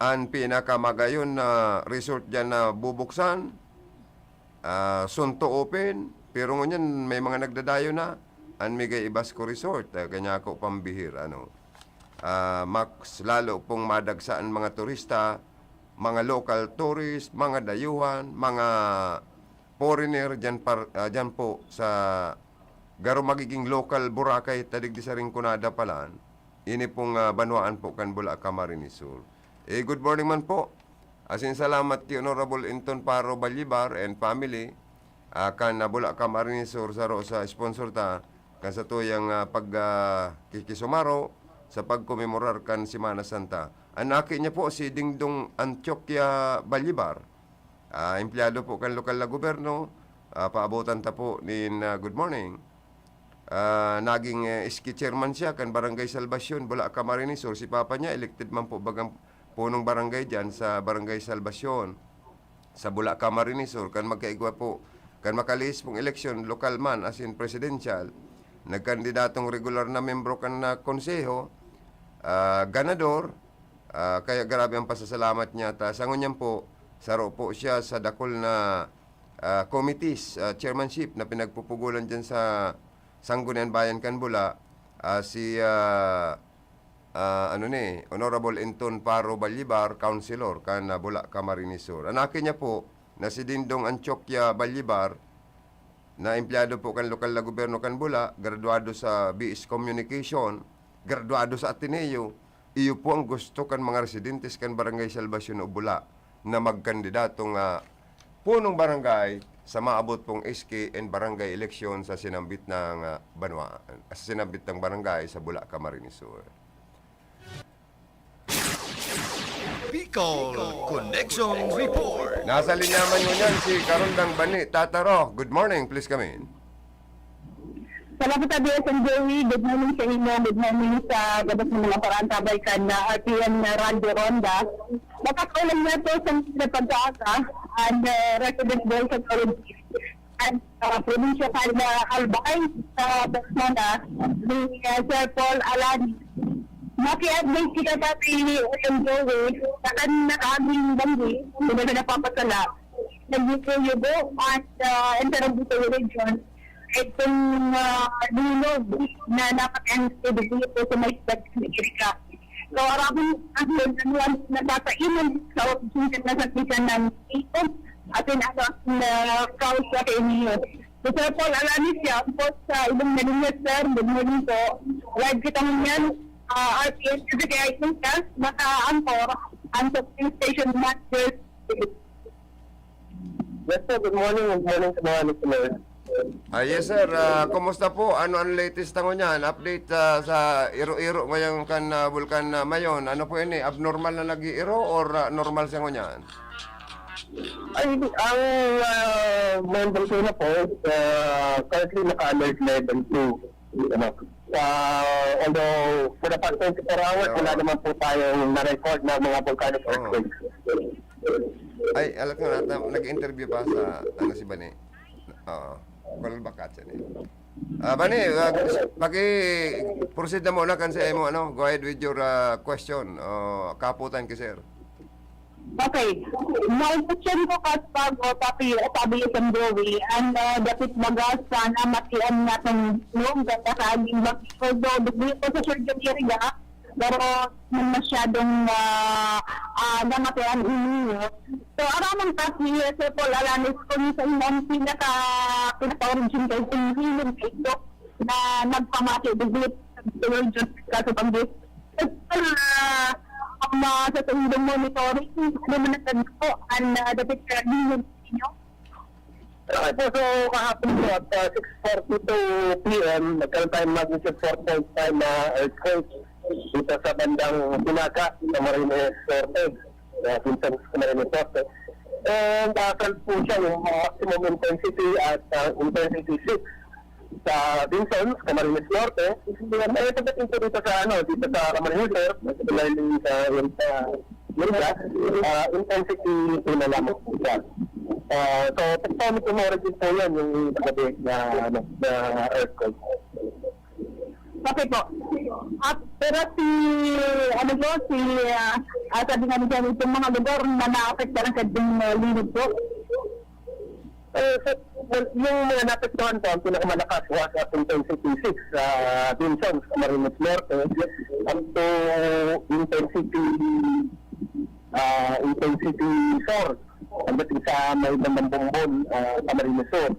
Speaker 6: ang pinakamagayon na resort dyan na bubuksan, Sunto open, pero ngunyan may mga nagdadayo na, ang Migay Ibasco Resort, kanya ako pambihir, max lalo pong madagsaan mga turista, mga local tourist, mga dayuhan, mga foreigner dyan po sa garo magiging local Boracay, tadig di sa Rinconada palan, ini pong banwaan po kan Bula, Camarines Sur. Good morning man po. Asin salamat ti Honorable Inton Paro Ballibar and family kan Bula, Camarines Sur sa sponsor ta kan sa tuyang pagkikisumaro sa pagkomemorar kan Semana Santa. Anaki niya po si Dingdong Antioquia Ballibar. Empleyado po kan lokal na gobyerno. Paabutan ta po nin good morning. Naging ski chairman siya kan Barangay Salvacion, Bula, Camarines Sur. Si papa niya elected man po bagang punong barangay dyan sa Barangay Salvacion sa Bula, Camarines Sur. Kan magkaigwa po, kan makalis pong eleksyon, lokal man as in presidential, nagkandidatong regular na membro kan na konseho, ganador, kaya grabe ang pasasalamat niya. Sa ngunyan po, saro po siya sa dakol na committees, chairmanship na pinagpupugulan dyan sa Sangguniang Bayan kan Bula, si Honorable Inton Paro Ballibar, Councilor kan Bula, Camarines Sur. Anakin niya po na si Dingdong Antioquia Ballibar, na empleyado po kan lokal na gobyerno kan Bula, graduado sa BS Communication, graduado sa Ateneo. Iyo po ang gusto kan mga residentes kan Barangay Salvacion o Bula na magkandidatong punong barangay sa maabot pong SK and barangay eleksyon sa sinambit ng banwaan, sa sinambit ng barangay sa Bula, Camarines Sur.
Speaker 3: Bicol Connection Report.
Speaker 6: Nasa linyaman nyo yan si Karondang Bani Tataro. Good morning, please come in.
Speaker 7: Salamat sa DSM Joey. Good morning sa inyo. Good morning sa gabas ng mga parantabay ka na RTN na Radio Ronda. Nakakaulan na ito sa pagkaka and resident boy sa Torrente and provincial Albay sa Bacmana ni Sir Paul Alani. Maki-advise kita dati yung Joey na nakaaming banggi, hindi na napapasala. Nag-yugo at Interobito Region. Itong nilog na napakang dito sa may Amerika. So, maraming ang natapainan sa opisina na sakitan ng ito at ang crowd sa inyo. So, Sir Paul Alanis siya po sa ibang nalinis, sir. Good morning po. Live kita ngayon, RPS, kasi kaya itong cast, naka-antor ang supply station master.
Speaker 5: Yes, sir. Good morning sa mga listeners.
Speaker 6: Yes sir, kumusta po? Ano ang latest tango niyan? Update sa iro-iro ngayong kan vulkan mayon. Ano po ini? Abnormal na nag-iiro or normal siya niyan?
Speaker 5: Ay, ang member ko na po, currently naka-alert level 2. Although, for the past 24 hours, wala naman po tayong na-record na mga volcanic earthquakes.
Speaker 6: Ay, alam ko na, nag-interview pa sa, si Bani? Kolol bakat siya niya. Bani, pag-proceed na muna kan sa mo, go ahead with your question. Kaputan ki sir.
Speaker 7: Okay. May question ko kas bago sabi yung Joey and dapat magas sana matian natin yung ganda kaaging bakit. Although dito sa surgery rin pero masyadong namatian inyo. So, aramang kasi Sir Paul Alanis kung sa ilang pinaka-origin kayo pinihilin kayo na nagpamati dito sa surgeon kaso pang-bis. Sa tundong monitoring, ano man ang ko ang dapat karamihan ninyo?
Speaker 5: Okay po, so kahapon po at 6:42 p.m. nagkaroon tayo magnitude 4.5 na earthquake dito sa bandang Pinaca sa Marines Norte, Vincent Marines Norte. And felt po siya yung maximum intensity at intensity 6 sa Vincent, Camarines Norte. May pagdating po dito sa Camarines Norte, particularly sa Mega, intensity 2 na lamang po siya. So, tectonic origin po yan yung pagdabi na earthquake.
Speaker 7: Okay po. Pero sabi nga niya itong mga lugar na na-affectan sa linog po.
Speaker 5: Yung mga napektuhan po, ang pinakamalakas was at intensity 6 sa Vincent, Camarines Norte, up to intensity 4 pagdating sa may bandang Bongbon, Camarines Sur.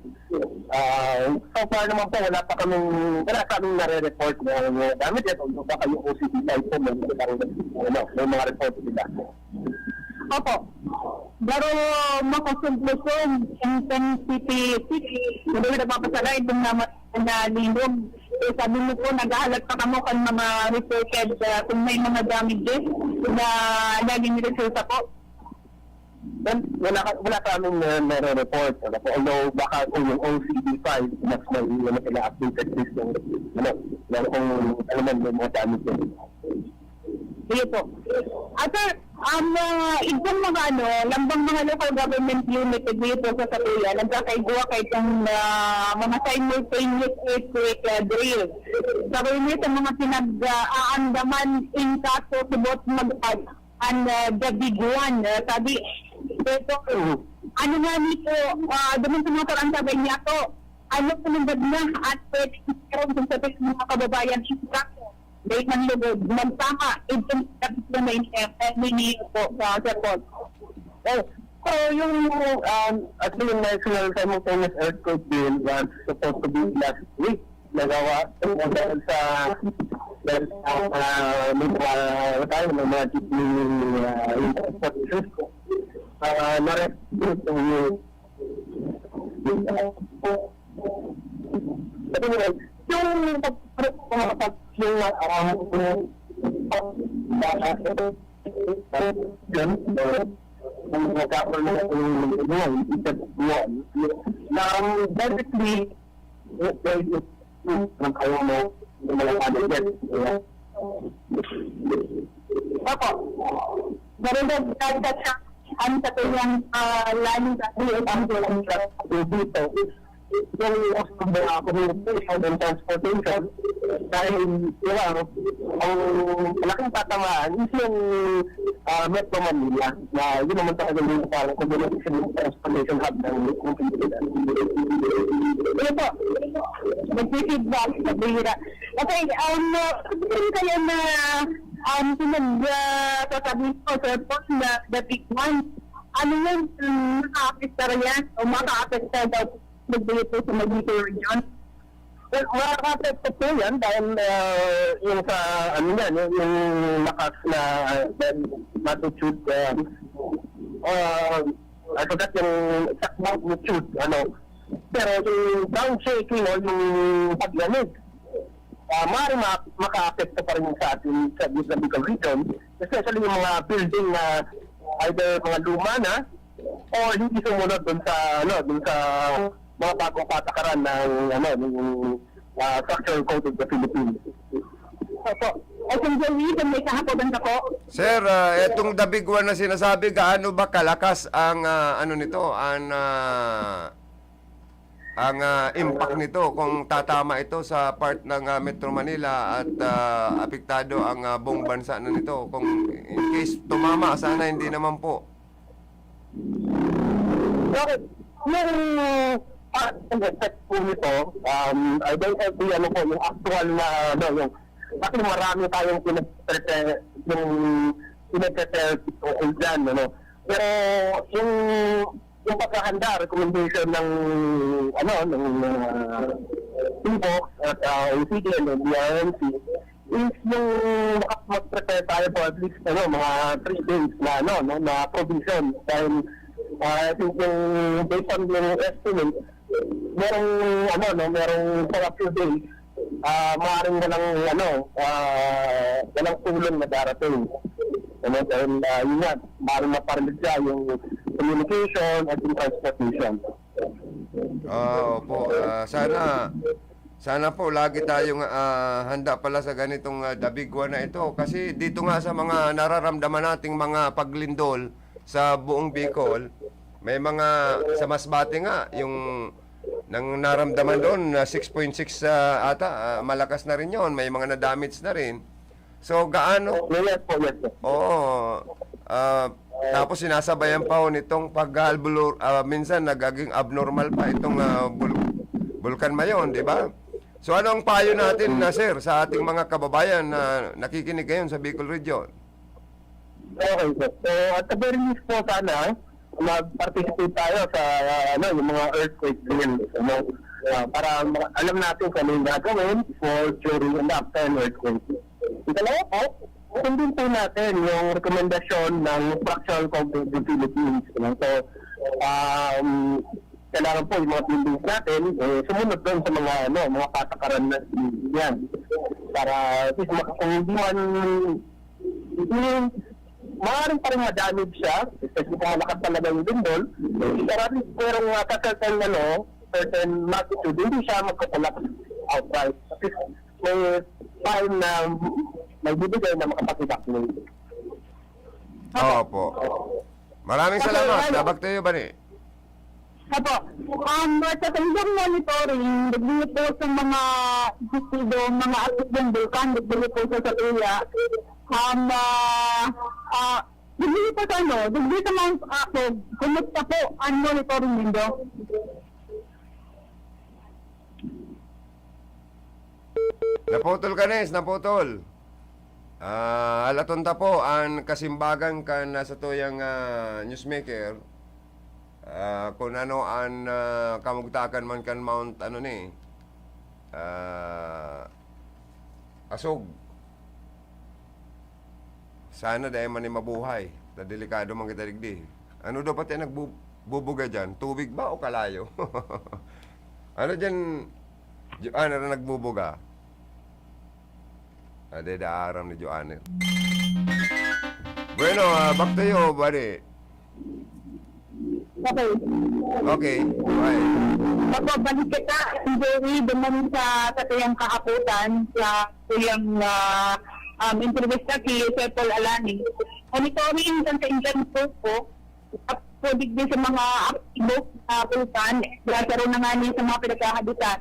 Speaker 5: So far naman po, wala sa aming nare-report na gamit ito. Baka yung OCD type po, may mga report nila.
Speaker 7: Opo. Pero makakonklusyon, intensity 6, hindi na papasala itong na linog. Sabi mo po, nag-ahalat pa kamo kan mga reported kung may mga damages na naging resulta po.
Speaker 5: Wala sa aming nare-report. Although baka kung yung OCD5, mas may sila updated list yung kung may mga damages.
Speaker 7: Sige po. Sir, itong mga lambang mga local government unit dito sa Satuya, nagkakaigwa kay itong mga simultaneous earthquake drill. Sabi nito mga pinag-aandaman in kaso subot mag-ad and the big one. Sabi, ito, ano nga nito, doon sa mga parang niya to, ano pinagdag na at pwede kung sa mga kababayan in kaso. Dahil manlugod, magtama, itong kapit na may po sa Serpon.
Speaker 5: So yung actually national simultaneous earthquake bill was supposed to be last week. Nagawa dahil sa may mga jeepney import issues ko. Na-rescue yung basically ng kayo mo, yung mga paligid.
Speaker 7: Opo. Marunong dagdag siya ang sa kanyang laning sa
Speaker 5: Dito, yung mga communication and transportation, dahil ang malaking tatamaan is yung Metro Manila, na yun naman talaga yung parang communication and transportation hub ng Pilipinas.
Speaker 7: Ito po, nag-feedback sa bihira. Okay, kayo na sasabihin ko sa report na the big one, ano yung maka-apekta yan o maka-apekta daw nagbili po sa Magdito region?
Speaker 5: Well, makaka-apekto po yan dahil yung sa yung lakas na magnitude, I forgot yung exact magnitude, pero yung ground shaking o yung paglamig, maaaring maka-apekto pa rin sa atin sa Bicol region, especially yung mga building na either mga luma na o hindi sumunod dun sa mga bagong patakaran ng structural code of the Philippines.
Speaker 7: Opo. O kung gawin, may kahapogan ako.
Speaker 6: Sir, etong the big one na sinasabi, gaano ba kalakas ang impact nito kung tatama ito sa part ng Metro Manila at apektado ang buong bansa na nito? Kung in case tumama, sana hindi naman po.
Speaker 5: Okay. Yung effect po nito, I don't have the yung actual na kasi marami tayong pinag-prepare dyan, pero yung pagkahanda, recommendation ng PBOX at OCD and DRMC is yung mag-prepare tayo for at least mga 3 days na provision, dahil I think yung based on yung estimate, merong for a few days, maaaring walang tulong na darating. Dahil yun nga, maaaring maparinig siya yung communication at yung transportation.
Speaker 6: Opo. Sana po lagi tayong handa pala sa ganitong the big one na ito. Kasi dito nga sa mga nararamdaman nating mga paglindol sa buong Bicol, may mga sa Masbate nga, yung nang naramdaman doon na 6.6 ata, malakas na rin yon, may mga na-damage na rin. So gaano?
Speaker 5: Yes po.
Speaker 6: Oo. Tapos sinasabayan pa ho nitong paghalbulur, minsan nagaging abnormal pa itong Bulkan Mayon, di ba? So ano ang payo natin na sir sa ating mga kababayan na nakikinig ngayon sa Bicol Region?
Speaker 5: Okay, sir. So at the very least po sana, mag-participate tayo sa yung mga earthquake drills, para alam natin kung ano yung gagawin for during and after an earthquake. Ikalawa po, sundin po natin yung rekomendasyon ng Structural Code of the Philippines. So, kailangan po yung mga buildings natin sumunod doon sa mga patakaran na yan. Para at least kung hindi man maaaring pa rin ma-damage siya, especially kung malakas talaga yung lindol, pero certain magnitude, hindi siya magkakulaps outright. Kasi may time na may bibigay na makapag-evacuate.
Speaker 6: Opo. Maraming salamat. Nabag tayo ba ni?
Speaker 7: Opo. Sa kanyang monitoring, nagbili po sa mga gustido, mga akit ng bulkan, nagbili po sa Tuya. Nagbili po sa nagbili sa Mount Akog, kumusta po ang monitoring ninyo?
Speaker 6: Naputol ka, Nes, naputol. Alatonta po ang kasimbagan kan sa tuyang newsmaker. Kung ano ang kamugtakan man kan Mount Asog. Sana dahil man mabuhay. Na delikado man kita digdi. Ano daw pati nagbubuga dyan? Tubig ba o kalayo? Ano dyan? Ano na nagbubuga? Dadaaram ni Joanne. Bueno, back to you, buddy.
Speaker 7: Okay.
Speaker 6: Okay. Bye.
Speaker 7: Magbabalik kita, Joey, duman sa tatayang kaaputan sa tuyang entrevista kay Sir Paul Alani. Monitoring sa Indian po, pwede din sa mga aktibo sa kulpan, lasaro na nga niya sa mga pinagkahabitan.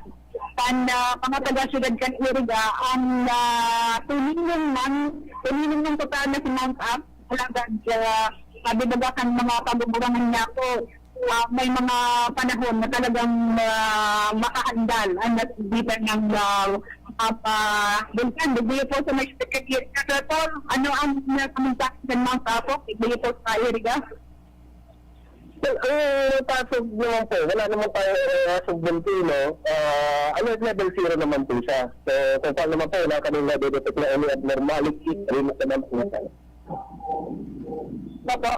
Speaker 7: Kan mga taga-syudad kan Iriga, ang tulinong ng total na si Mount Up, alagad kabibagakan mga pagbuburangan niya ko. May mga panahon na talagang makahandal ang natibitan ng bulkan. Bigay po sa next decade. Ano ang kamuntak ng Mount Apok? Bigay po sa Iriga?
Speaker 5: Well, ang pasok naman po, wala naman tayo subbentino. Alert level 0 naman po siya. So, kung paano naman po, wala kami na-detect na any abnormality, remote naman po siya.
Speaker 7: Opo.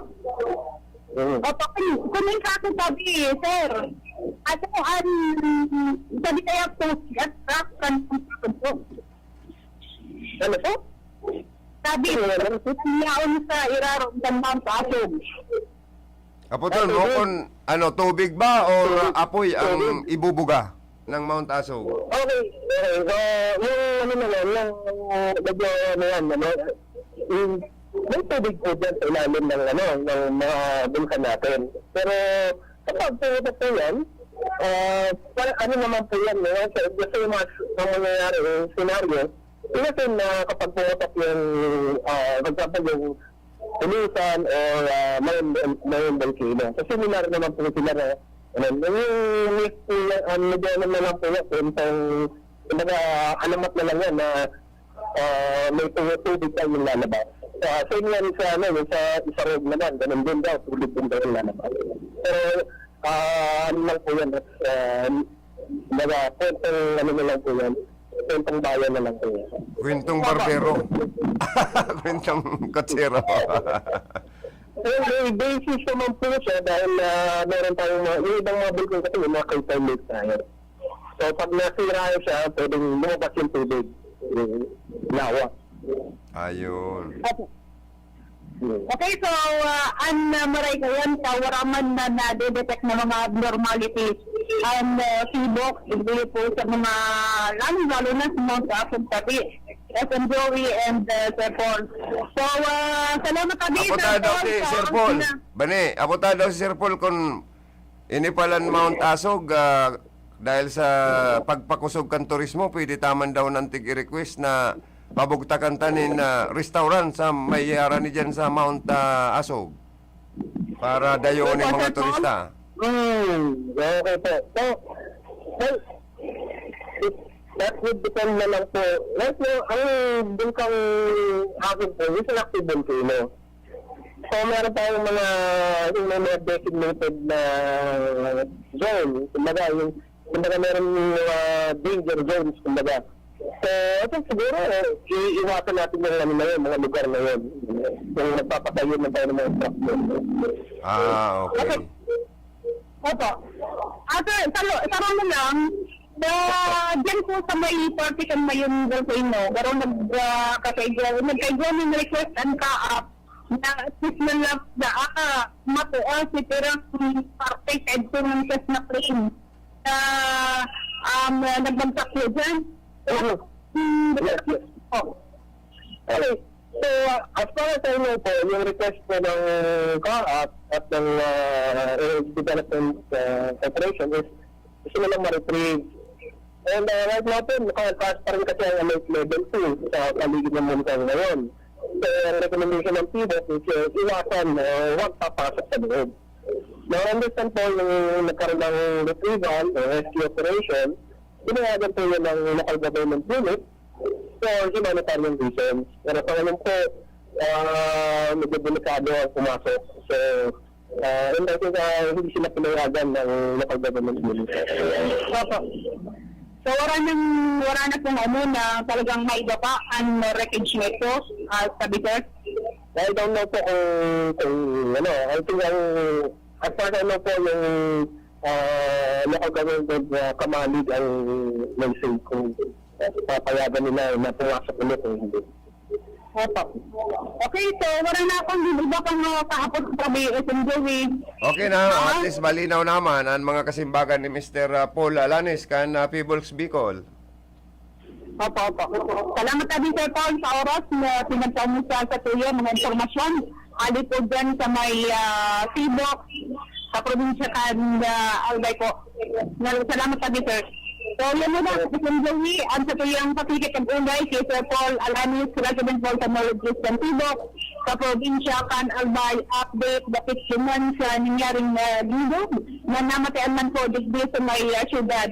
Speaker 7: Opo, kumin sa akin sabi, sir. Sabi kaya po, at kan po.
Speaker 5: Ano po?
Speaker 7: Sabi, yaon sa iraro ng Mount Apok.
Speaker 6: Kaputol, mo kung tubig ba or apoy ang ibubuga ng Mount Asog?
Speaker 5: Okay. Yung naman, medyo may tubig po dyan sa ilalim ng mga bulkan natin. Pero kapag pumunta po yan, naman po yan, gusto yung mga mangyayari, yung scenario, inasin na kapag pumunta yung, for example, yung Tulusan or Mayon Volcano. So similar naman po sila na yung medyo naman po yan, alamat na lang yan na may tubig tayo yung lalabas. Same yan sa isa road naman, ganun din daw, tubig din daw yung lalabas. Pero lang po yan, kwentong lang po yan, kwentong bayan na lang po yan.
Speaker 6: Kwentong barbero. Kwentong katsero.
Speaker 5: May basis naman po siya dahil meron tayong yung ibang mga bulkan kasi yung mga crater lakes tayo. So pag nasira siya, pwedeng lumabas yung tubig. Lawa.
Speaker 6: Ayun.
Speaker 7: Okay, so maray kayan sa waraman na na-detect na mga abnormalities ang sibok, ibigay po sa mga lalo na sa mga kasong tabi. SM Joey and Sir Paul. So, salamat kami,
Speaker 6: Apotado si Sir Paul. Bani, apotado si Sir Paul kung inipalan Mount Asog dahil sa pagpakusog kan turismo, pwede taman daw ng tig-request na pabugtakan tanin na restaurant sa may ni dyan sa Mount Asog para dayoon ng mga turista.
Speaker 5: Okay po. So, that would depend na lang po. Right now, ang bulkang akin po, is an active volcano. So, meron tayong mga designated na zone. Kumbaga meron mga danger zones, kumbaga. So, ito siguro, iiwasan natin yung mga lugar na yun. Yung nagpapatayo na tayo ng mga structure.
Speaker 6: Okay.
Speaker 7: Opo. Sarang mo lang, dyan po sa may partition Mayon Volcano, pero nagkaigwa ng request and ka-up na assist na lang na matuwa si pirang parted po ng test na plane na nagbagsak po dyan.
Speaker 5: Okay. So, as far as I know po, yung request po ng ka-up at ng development corporation is gusto na lang ma-retrieve. And right now po, nakakakas pa rin kasi ang alert level 2 sa paligid ng Montang ngayon. So, ang recommendation ng PBOS is iwasan huwag papasok sa loob. Now, understand po yung nagkaroon ng retrieval o rescue operation, ginawagan po yun ng local government unit for humanitarian reasons. Pero sa ngayon po, medyo delikado ang pumasok. So, and I think hindi sila pinayagan ng local government unit.
Speaker 7: So, wala na pong na talagang maiba pa ang wreckage nito, sabi sir?
Speaker 5: I don't know po kung I think as far as I know po yung local government kamalig ang may say kung papayagan nila na pumasok ulit o hindi.
Speaker 7: Opo. Okay, so wala na akong iba pang kahapon sa Joey.
Speaker 6: Okay na, at least malinaw naman ang mga kasimbagan ni Mr. Paul Alanis kan Peebles Bicol.
Speaker 7: Opo. Salamat din Sir Paul sa oras na pinagtaw mo sa tuyo mga impormasyon. Ali po dyan sa may Tibok, sa probinsya kan Albay po. Salamat din Sir. So yan mo na, Sir Joey, ang sa tuyong pakikit ang ulay kay Sir Paul Alanis, Resident Paul sa Molo Christian Tibok, sa probinsya kan Albay, update dapit sinan sa nangyaring linggo na namatayan man po digdi sa may syudad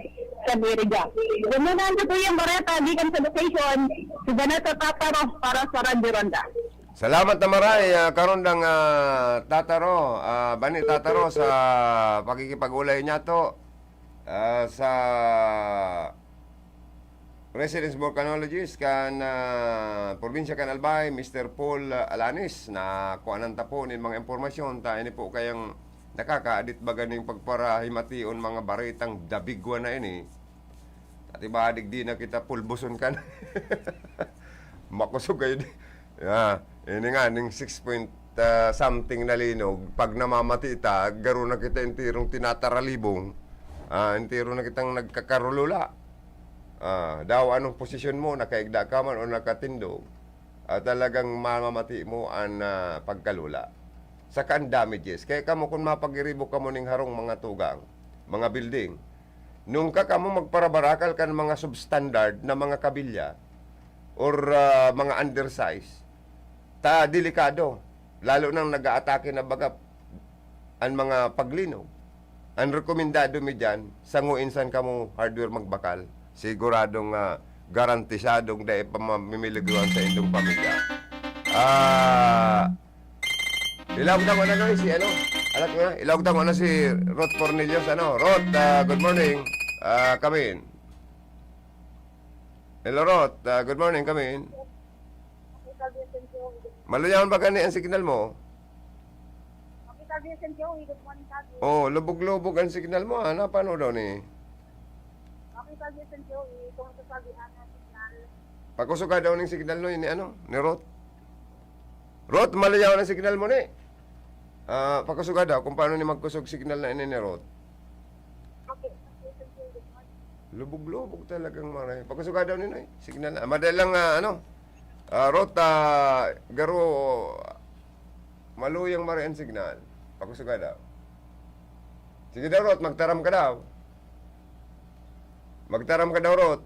Speaker 7: sa Miriga. Gumanan sa tuyong bareta, gikan sa location, si Danata Tataro para sa Radio Ronda.
Speaker 6: Salamat na maray, karondang Tataro, Bani Tataro sa pakikipag-ulay niya to sa Residence Volcanologist kan probinsya kan Albay, Mr. Paul Alanis na kuanan ta po nin mga impormasyon ta ini po kayang nakakaadit baga ning pagparahimation mga baritang dabigwa na ini. At ibadig di na kita pulbuson kan. Makusog kayo di. Ini nga ning 6 point something na linog pag namamati ta garo na kita intirong tinataralibong. Intiro na kitang nagkakarulula. Daw anong posisyon mo, nakaigda ka man o nakatindog, talagang mamamati mo ang pagkalula. Saka ang damages. Kaya kamo kung mapagiribo ka mo ning harong mga tugang, mga building, nung ka mo magparabarakal ka ng mga substandard na mga kabilya or mga undersize, delikado. Lalo nang nag-aatake na baga ang mga paglinog. Ang rekomendado mi dyan, sanguinsan ka mo hardware magbakal. Siguradong garantisadong dahil pamamimiliguan sa indong pamilya. Ilawag ko na si ano? Alat mo na, ilawag ko na si Rod Cornelius. Rod, good morning. Come in. Hello, Rod. Good morning, come in. Maluyawan ba gani ang signal mo? Oh, lubog-lubog ang signal mo. Paano daw ni? Pagkusuga daw ng signal no ni ni Rod. Rod, malayaw ang signal mo ni. Pagkusuga daw kung paano ni magkusog signal na ini ni Rod. Lubog-lubog talagang maray. Pagkusuga daw ni signal na. Madalang Rod, garo maluyang maray ang signal. Pagkusuga daw. Sige daw, Rod, magtaram ka daw. Magtaram ka daw, Rod.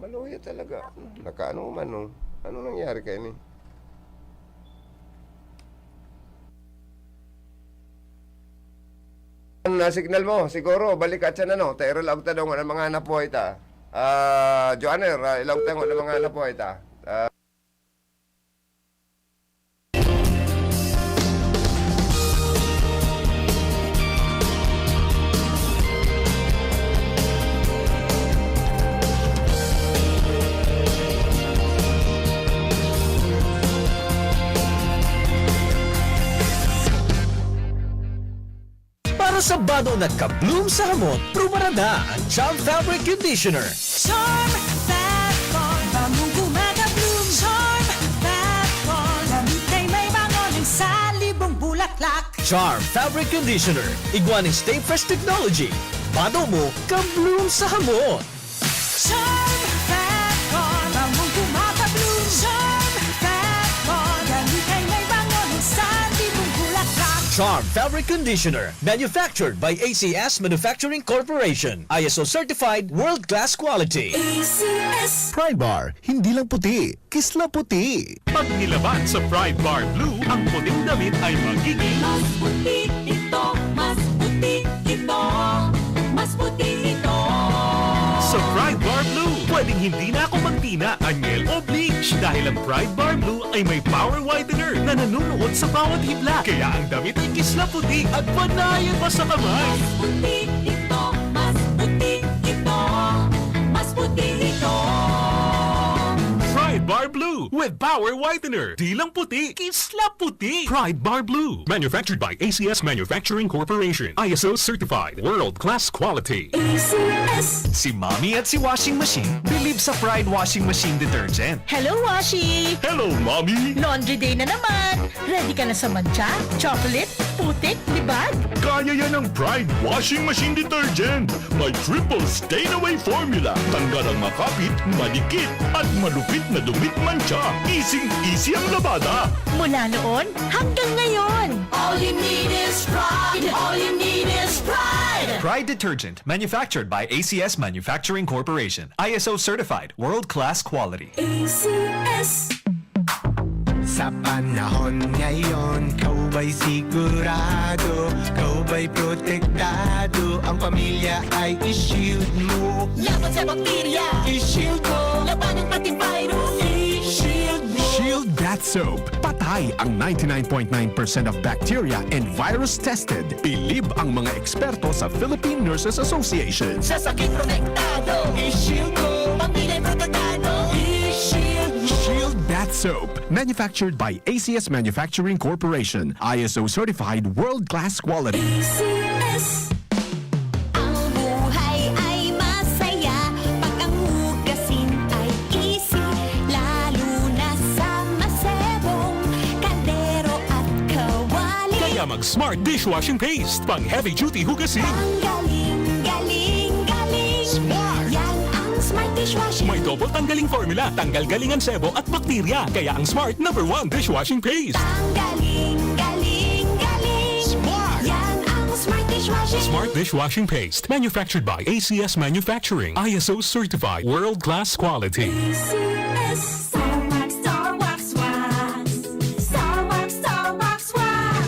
Speaker 6: Maluya talaga. Nakaano man, no? Ano nangyari kayo ni? Na signal mo, siguro, balik at siya na, no? Tayo ilaw ta daw ng mga anak po ita. Joanner, ilaw ta ng mga anak po ita.
Speaker 1: Para sa bado nagka-bloom sa hamot, prumara na ang Charm Fabric Conditioner.
Speaker 8: Charm Fat-Ball, bamong gumagabloom. Charm Fat-Ball, lamig ay may bangon sa libong bulaklak.
Speaker 1: Charm Fabric Conditioner. Iguaning Stay Fresh Technology. Bado mo, ka-bloom sa hamot.
Speaker 8: Charm Fat-Ball, bamong gumagabloom. Charm Fat-Ball, lamig ay may bangon sa libong bulaklak.
Speaker 1: Charm Fabric Conditioner. Manufactured by ACS Manufacturing Corporation. ISO certified world-class quality.
Speaker 8: ACS.
Speaker 4: Pride Bar, hindi lang puti, kisla puti.
Speaker 9: Pag nilaban sa Pride Bar Blue, ang puting damit ay magiging
Speaker 8: Mas puti ito, mas puti ito, mas puti ito.
Speaker 9: sa Pride Bar Blue. Pwedeng hindi na ako magtina, anyel o bleach dahil ang Pride Bar Blue ay may power whitener na nanunuot sa bawat hibla. Kaya ang damit ay kisla puti at panayan pa sa kamay.
Speaker 8: Mas puti ito, mas puti ito, mas puti ito.
Speaker 9: Pride Bar Blue with Power Whitener. Di lang puti, kisla puti. Pride Bar Blue. Manufactured by ACS Manufacturing Corporation. ISO certified. World-class quality.
Speaker 10: Si Mommy at si Washing Machine believe sa Pride Washing Machine Detergent.
Speaker 8: Hello, Washi!
Speaker 9: Hello, Mommy!
Speaker 8: Laundry day na naman! Ready ka na sa mancha, chocolate, putik, libag?
Speaker 9: Kaya yan ang Pride Washing Machine Detergent. May triple stain-away formula. Tanggal ang makapit, malikit, at malupit na dumit mancha. Easy ang labada.
Speaker 8: Mula noon hanggang ngayon. All you need is pride. All you need is pride.
Speaker 10: Pride Detergent, manufactured by ACS Manufacturing Corporation. ISO certified, world-class quality.
Speaker 11: Sa panahon ngayon, kau ba'y sigurado? Kau ba'y protektado? Ang pamilya ay i-shield mo.
Speaker 8: Laban sa bakterya,
Speaker 11: I-shield mo.
Speaker 8: labanan pati virus.
Speaker 11: I-shield mo.
Speaker 12: Shield That Soap. Patay ang 99.9% of bacteria and virus tested. Bilib ang mga eksperto sa Philippine Nurses Association.
Speaker 8: Sa sakit protektado,
Speaker 11: I-shield mo.
Speaker 8: pamilya protektado.
Speaker 11: I-shield mo.
Speaker 12: Shield That Soap. Manufactured by ACS Manufacturing Corporation. ISO certified world-class quality.
Speaker 8: Ang buhay ay masaya pag ang hugasin ay easy, lalo na sa masebong kaldero at kawali.
Speaker 9: Kaya mag-Smart Dishwashing Paste. Pang heavy-duty hugasin.
Speaker 8: Ang galing, galing, galing.
Speaker 11: Smart!
Speaker 8: Yan ang Smart Dishwashing.
Speaker 9: May double tanggaling formula. Tanggal galingan sebo at bakterya. Kaya ang Smart #1 Dishwashing Paste.
Speaker 8: Ang galing, galing, galing.
Speaker 11: Smart!
Speaker 8: Yan ang Smart Dishwashing.
Speaker 9: Smart Dishwashing Paste. Manufactured by ACS Manufacturing. ISO certified. World-class quality.
Speaker 8: Star Wax, Star Wax, Wax. Star Wax, Star Wax, Wax.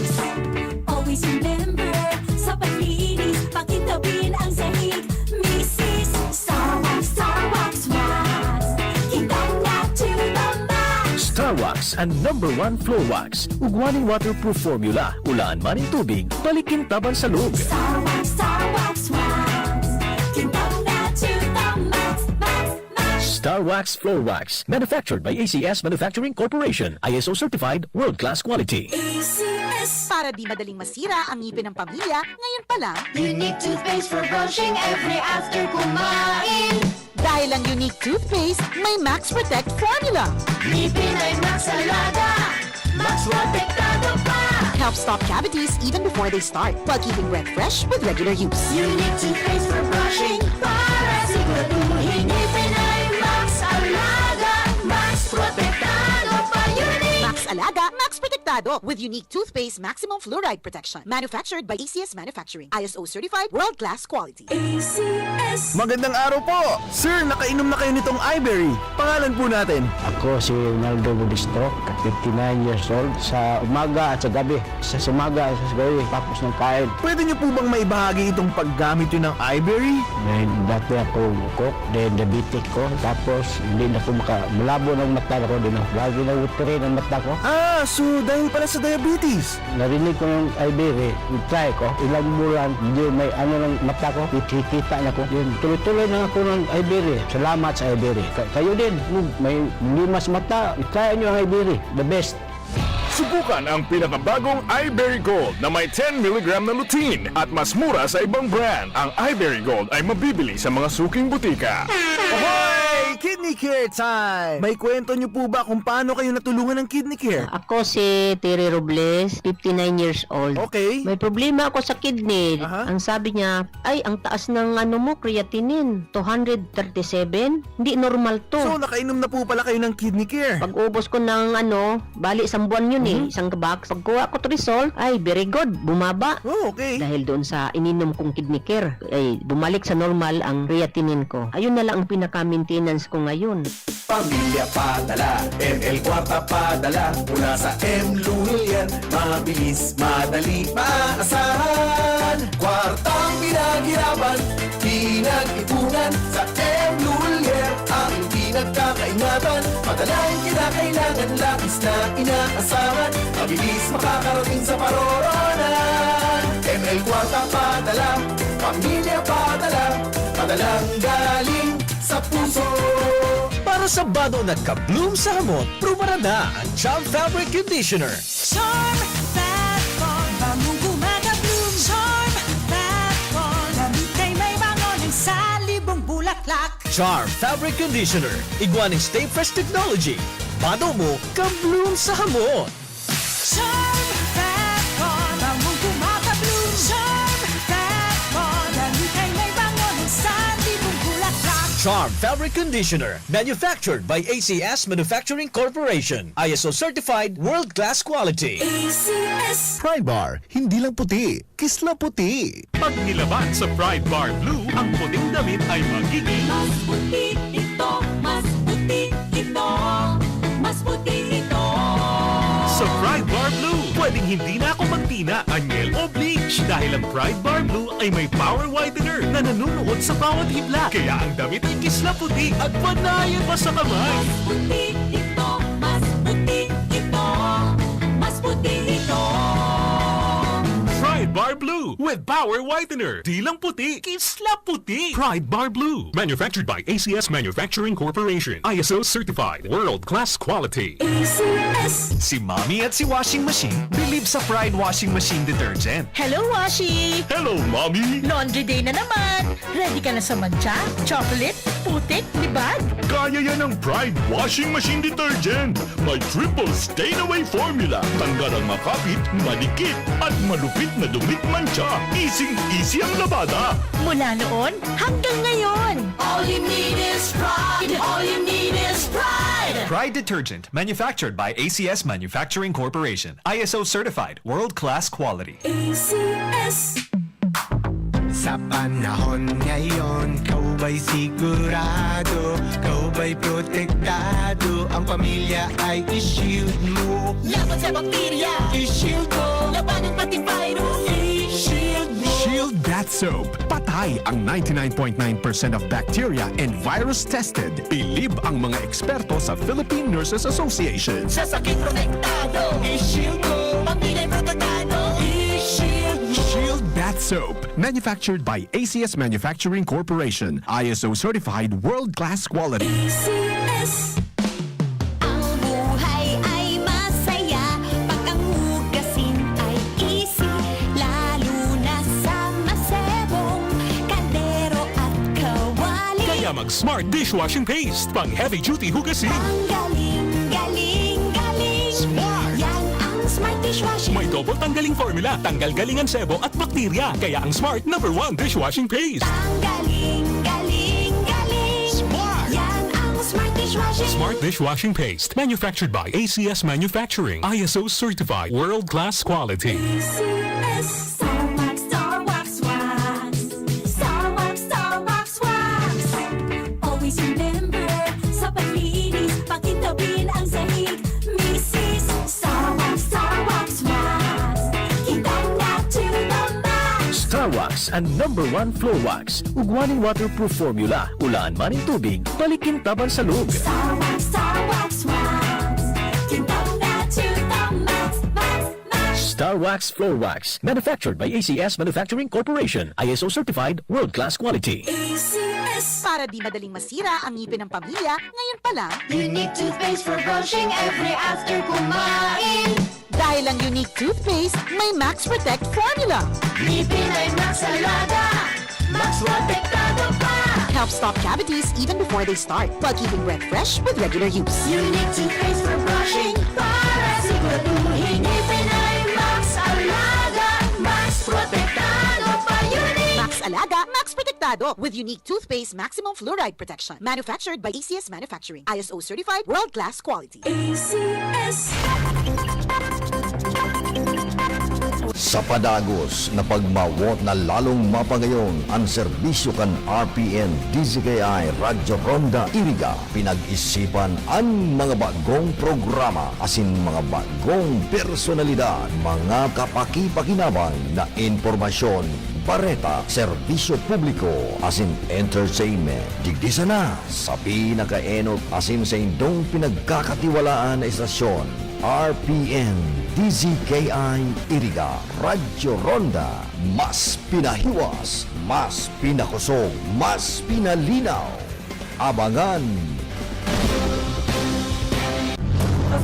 Speaker 8: Always remember, sa paglinis, pakitabin ang sahig. Mrs. Star Wax, Wax. Kitang na to the max.
Speaker 10: Star Wax ang #1 floor wax. Ugwaning waterproof formula. Ulaan man ang tubig, balikin taban sa loob.
Speaker 8: Star Wax, Wax. Kitang na to the max, max, max.
Speaker 10: Star Wax Floor Wax. Manufactured by ACS Manufacturing Corporation. ISO certified, world-class quality.
Speaker 8: Para di madaling masira ang ngipin ng pamilya, ngayon pa lang,
Speaker 7: Unique toothpaste for brushing every after kumain.
Speaker 8: dahil ang unique toothpaste, may Max Protect formula.
Speaker 7: Ngipin ay Max Alaga. Max protektado pa.
Speaker 8: Helps stop cavities even before they start, while keeping breath fresh with regular use.
Speaker 7: Unique toothpaste for brushing. Para siguraduhin ngipin ay Max Alaga. Max protektado pa. Unique.
Speaker 8: Max Alaga, Max Protectado with unique toothpaste maximum fluoride protection. Manufactured by ACS Manufacturing. ISO certified, world-class quality.
Speaker 11: Magandang araw po! Sir, nakainom na kayo nitong Iberry. Pangalan po natin.
Speaker 2: Ako si Naldo Budisto, 59 years old. Sa umaga at sa gabi. Sa umaga at sa gabi, tapos ng kain.
Speaker 11: Pwede niyo po bang maibahagi itong paggamit yun ng Iberry?
Speaker 2: Dahil dati ako ukok, then diabetic ko. Tapos hindi na ako malabo ng mata ko. Lagi na utri ng mata ko.
Speaker 11: Ah, so dahil pala sa diabetes.
Speaker 2: Narinig ko yung Iberry, try ko. Ilang bulan, hindi may ano ng mata ko. Ikikita na ko. Yun, tuloy-tuloy na ako ng Iberry. Salamat sa Iberry. Kayo din, may limas mata. I-try nyo ang Iberry. The best.
Speaker 9: Subukan ang pinakabagong iBerry Gold na may 10 mg na lutein at mas mura sa ibang brand. Ang iBerry Gold ay mabibili sa mga suking butika.
Speaker 11: Ahoy! Kidney Care time! May kwento niyo po ba kung paano kayo natulungan ng Kidney Care?
Speaker 7: Ako si Terry Robles, 59 years old.
Speaker 11: Okay.
Speaker 7: May problema ako sa kidney.
Speaker 11: Aha.
Speaker 7: Ang sabi niya, ay, ang taas ng ano mo, creatinine, 237. Hindi normal to.
Speaker 11: So, nakainom na po pala kayo ng Kidney Care.
Speaker 7: Pag ubos ko ng ano, bali isang buwan yun isang box. Pag kuha ko to result, ay, very good, bumaba.
Speaker 11: Oh, okay.
Speaker 7: Dahil doon sa ininom kong Kidney Care, ay bumalik sa normal ang creatinine ko. Ayun na lang ang pinaka-maintenance ko ngayon.
Speaker 11: Pamilya padala, ML Kwarta padala. Mula sa M. Lulian, mabilis, madali, maasahan. Kwartang pinaghirapan, pinag-ipunan. Sa M. Lulian, ang pinagkakaingatan. Padalang kinakailangan, labis na inaasahan. Mabilis makakarating sa paroronan. ML Kwarta padala, pamilya padala. Padalang galing sa puso. Para sa bado at ka-bloom sa hamot, prumara na ang Charm Fabric Conditioner.
Speaker 8: Charm Fat Bond, bangong gumaga-bloom. Charm Fat Bond, damit kay may bangon sa libong bulaklak.
Speaker 11: Charm Fabric Conditioner. Iguaning Stay Fresh Technology. Bado mo, ka-bloom sa hamot.
Speaker 8: Charm Fat Bond, bangong gumaga-bloom. Charm Fat Bond, damit kay may bangon sa libong bulaklak.
Speaker 11: Charm Fabric Conditioner. Manufactured by ACS Manufacturing Corporation. ISO certified world-class quality.
Speaker 8: ACS.
Speaker 4: Pride Bar, hindi lang puti, kisla puti.
Speaker 9: Pag nilaban sa Pride Bar Blue, ang puting damit ay magiging
Speaker 8: Mas puti ito, mas puti ito, mas puti ito.
Speaker 9: sa Pride Bar Blue. Pwedeng hindi na ako magtina, anyel o bleach dahil ang Pride Bar Blue ay may power whitener na nanunuot sa bawat hibla. Kaya ang damit ay kisla puti at panayan pa sa kamay.
Speaker 8: Mas puti ito, mas puti ito, mas puti ito.
Speaker 9: Pride Bar Blue with power whitener. Di lang puti, kisla puti. Pride Bar Blue. Manufactured by ACS Manufacturing Corporation. ISO certified. World-class quality.
Speaker 8: ACS.
Speaker 10: Si Mommy at si Washing Machine believe sa Pride Washing Machine Detergent.
Speaker 13: Hello, Washi!
Speaker 9: Hello, Mommy!
Speaker 13: Laundry day na naman! Ready ka na sa mancha, chocolate, putik, libag?
Speaker 9: Kaya yan ang Pride Washing Machine Detergent. May triple stain-away formula. Tanggal ang makapit, malikit, at malupit na dumit mancha. Easy-easy ang labada.
Speaker 13: Mula noon hanggang ngayon!
Speaker 8: All you need is pride. All you need is pride.
Speaker 10: Pride Detergent, manufactured by ACS Manufacturing Corporation. ISO certified, world-class quality.
Speaker 8: ACS.
Speaker 11: Sa panahon ngayon, kau ba'y sigurado? Kau ba'y protektado? Ang pamilya ay i-shield mo.
Speaker 8: Laban sa bakterya.
Speaker 11: I-shield mo.
Speaker 8: Labanan pati virus.
Speaker 11: I-shield mo.
Speaker 12: Shield Bath Soap. Patay ang 99.9% of bacteria and virus tested. Bilib ang mga eksperto sa Philippine Nurses Association.
Speaker 8: Sa sakit protektado.
Speaker 11: I-shield mo.
Speaker 8: Pamilya protektado.
Speaker 11: I-shield mo.
Speaker 12: Shield Bath Soap. Manufactured by ACS Manufacturing Corporation. ISO certified world-class quality.
Speaker 8: ACS. Ang buhay ay masaya pag ang hugasin ay easy, lalo na sa masebong kaldero at kawali.
Speaker 9: Kaya mag-Smart Dishwashing Paste. Pang heavy-duty hugasin.
Speaker 8: Ang galing, galing, galing.
Speaker 11: Smart.
Speaker 8: Yan ang Smart Dishwashing.
Speaker 9: May double tanggaling formula. Tanggal galingan sebo at bakterya. Kaya ang Smart #1 Dishwashing Paste.
Speaker 8: Ang galing, galing, galing.
Speaker 11: Smart.
Speaker 8: Yan ang Smart Dishwashing.
Speaker 9: Smart Dishwashing Paste. Manufactured by ACS Manufacturing. ISO certified. World-class quality.
Speaker 8: ACS. Star Wax, Star Wax, Wax. Star Wax, Star Wax, Wax. Always remember, sa paglinis, pakitabin ang sahig. Mrs. Star Wax, Star Wax, Wax. Kitang na to the max.
Speaker 10: Star Wax ang #1 floor wax. Ugwaning waterproof formula. Ulaan man ng tubig, balikin taban sa loob.
Speaker 8: Star Wax, Star Wax, Wax. Kitang na to the max, max, max.
Speaker 10: Star Wax Floor Wax. Manufactured by ACS Manufacturing Corporation. ISO certified, world-class quality.
Speaker 8: ACS.
Speaker 13: Para di madaling masira ang ngipin ng pamilya, ngayon pa lang,
Speaker 8: Unique toothpaste for brushing every after kumain.
Speaker 13: dahil ang unique toothpaste, may Max Protect formula.
Speaker 8: Ngipin ay Max Alaga. Max protektado pa.
Speaker 13: Helps stop cavities even before they start, while keeping breath fresh with regular use.
Speaker 8: Unique toothpaste for brushing. Para siguraduhin ngipin ay Max Alaga. Max protektado pa. Unique.
Speaker 13: Max Alaga, Max Protectado with unique toothpaste maximum fluoride protection. Manufactured by ACS Manufacturing. ISO certified, world-class quality.
Speaker 8: ACS.
Speaker 3: Sa padagos na pagmawot na lalong mapagayon ang serbisyo kan RPN DZKI Radyo Ronda Iriga, pinag-isipan ang mga bagong programa asin mga bagong personalidad, mga kapaki-pakinabang na impormasyon, bareta, serbisyo publiko, asin entertainment. Digdisa na sa pinakaenot asin sa indong pinagkakatiwalaan na istasyon, RPN DZKI Iriga Radyo Ronda. Mas pinahiwas, mas pinakusog, mas pinalinaw. Abangan!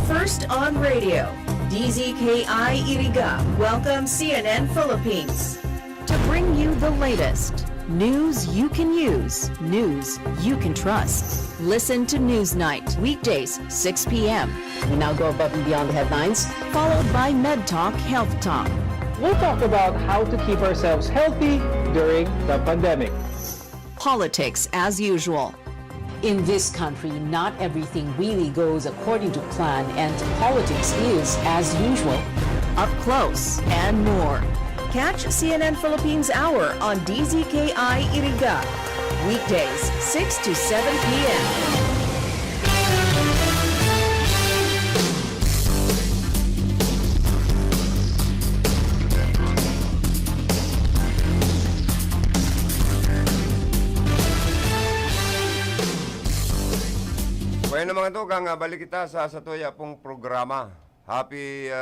Speaker 14: First on radio, DZKI Iriga welcomes CNN Philippines to bring you the latest news you can use, news you can trust. Listen to Newsnight, weekdays, 6 p.m. We now go above and beyond the headlines, followed by Med Talk Health Talk.
Speaker 10: We'll talk about how to keep ourselves healthy during the pandemic.
Speaker 14: Politics as usual.
Speaker 13: In this country, not everything really goes according to plan, and politics is, as usual,
Speaker 14: Up close and more. Catch CNN Philippines Hour on DZKI Iriga. Weekdays, 6 to 7 p.m.
Speaker 6: Bueno mga tugang, balik kita sa satuya pong programa. Happy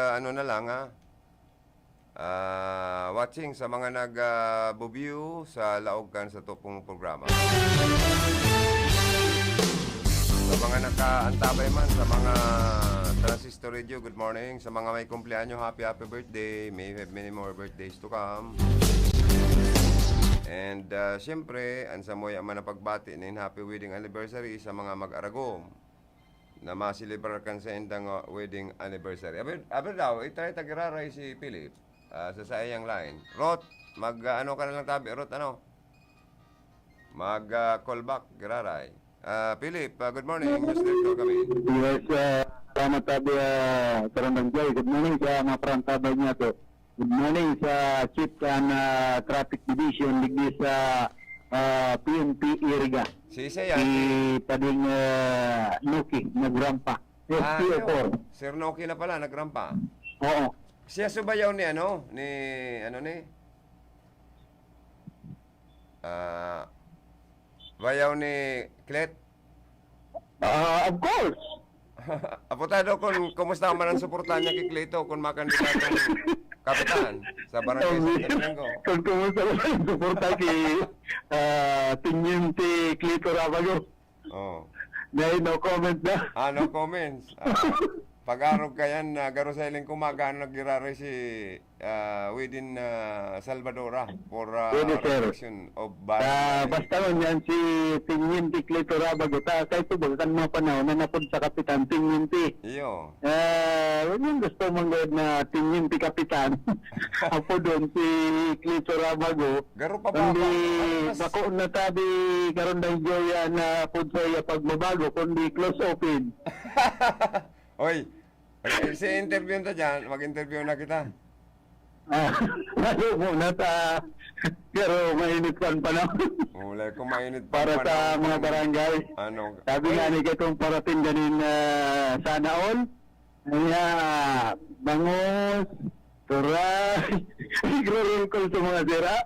Speaker 6: watching sa mga nag-view sa laog kan sa tupong programa. Sa mga nakaantabay man, sa mga Transistor Radio, good morning. Sa mga may kumpleanyo, happy birthday. May have many more birthdays to come. And siyempre, ang samoy ang manapagbati ng happy wedding anniversary sa mga mag-aragom na masilibrar kan sa endang wedding anniversary. Aber daw, itry tagiraray si Philip sa sayang line. Rot, mag-ano ka na lang tabi. Rot, ano? Mag-call back, giraray. Philip, good morning. News Director kami.
Speaker 5: Yes, salamat tabi, Karandang Joy. Good morning sa mga parantabay niya to. Good morning sa Chief Traffic Division digdi sa PNP Iriga.
Speaker 6: Si
Speaker 5: Si Pading Nuki, nagrampa. SPO4.
Speaker 6: Sir Noki na pala, nagrampa.
Speaker 5: Oo.
Speaker 6: Siya subayaw ni bayaw ni Clet.
Speaker 5: Of course.
Speaker 6: Aputado kung kumusta man ang suportahan niya kay Cleto kung makandidatong kapitan sa barangay sa Domingo.
Speaker 5: Kung kumusta man ang suporta kay Teniente Clito Rabago.
Speaker 6: Oh.
Speaker 5: Dahil no comment na.
Speaker 6: No comments. Pag-arog kayan, garo sa iling kumagaan nagirari si within Salvadora for election of
Speaker 5: basta man yan si Teniente Clito Rabago. Kahit ito baga mga panahon na napod sa Kapitan Teniente.
Speaker 6: Iyo.
Speaker 5: Yung gusto mong gawin na Teniente Kapitan. Apo doon si Clito Rabago.
Speaker 6: Garo pa ba?
Speaker 5: Kundi bako na tabi karon daw joya na pod sa pagbabago kundi close open.
Speaker 6: Oy, si interview na dyan, mag-interview na kita.
Speaker 5: Lalo muna sa, pero mainit pa panahon.
Speaker 6: Mulay kung mainit pa
Speaker 5: para sa mga barangay.
Speaker 6: Ano?
Speaker 5: Sabi nga ni itong parating ganin sana all. Kaya, bangos, turay, igro-recall sa mga sira.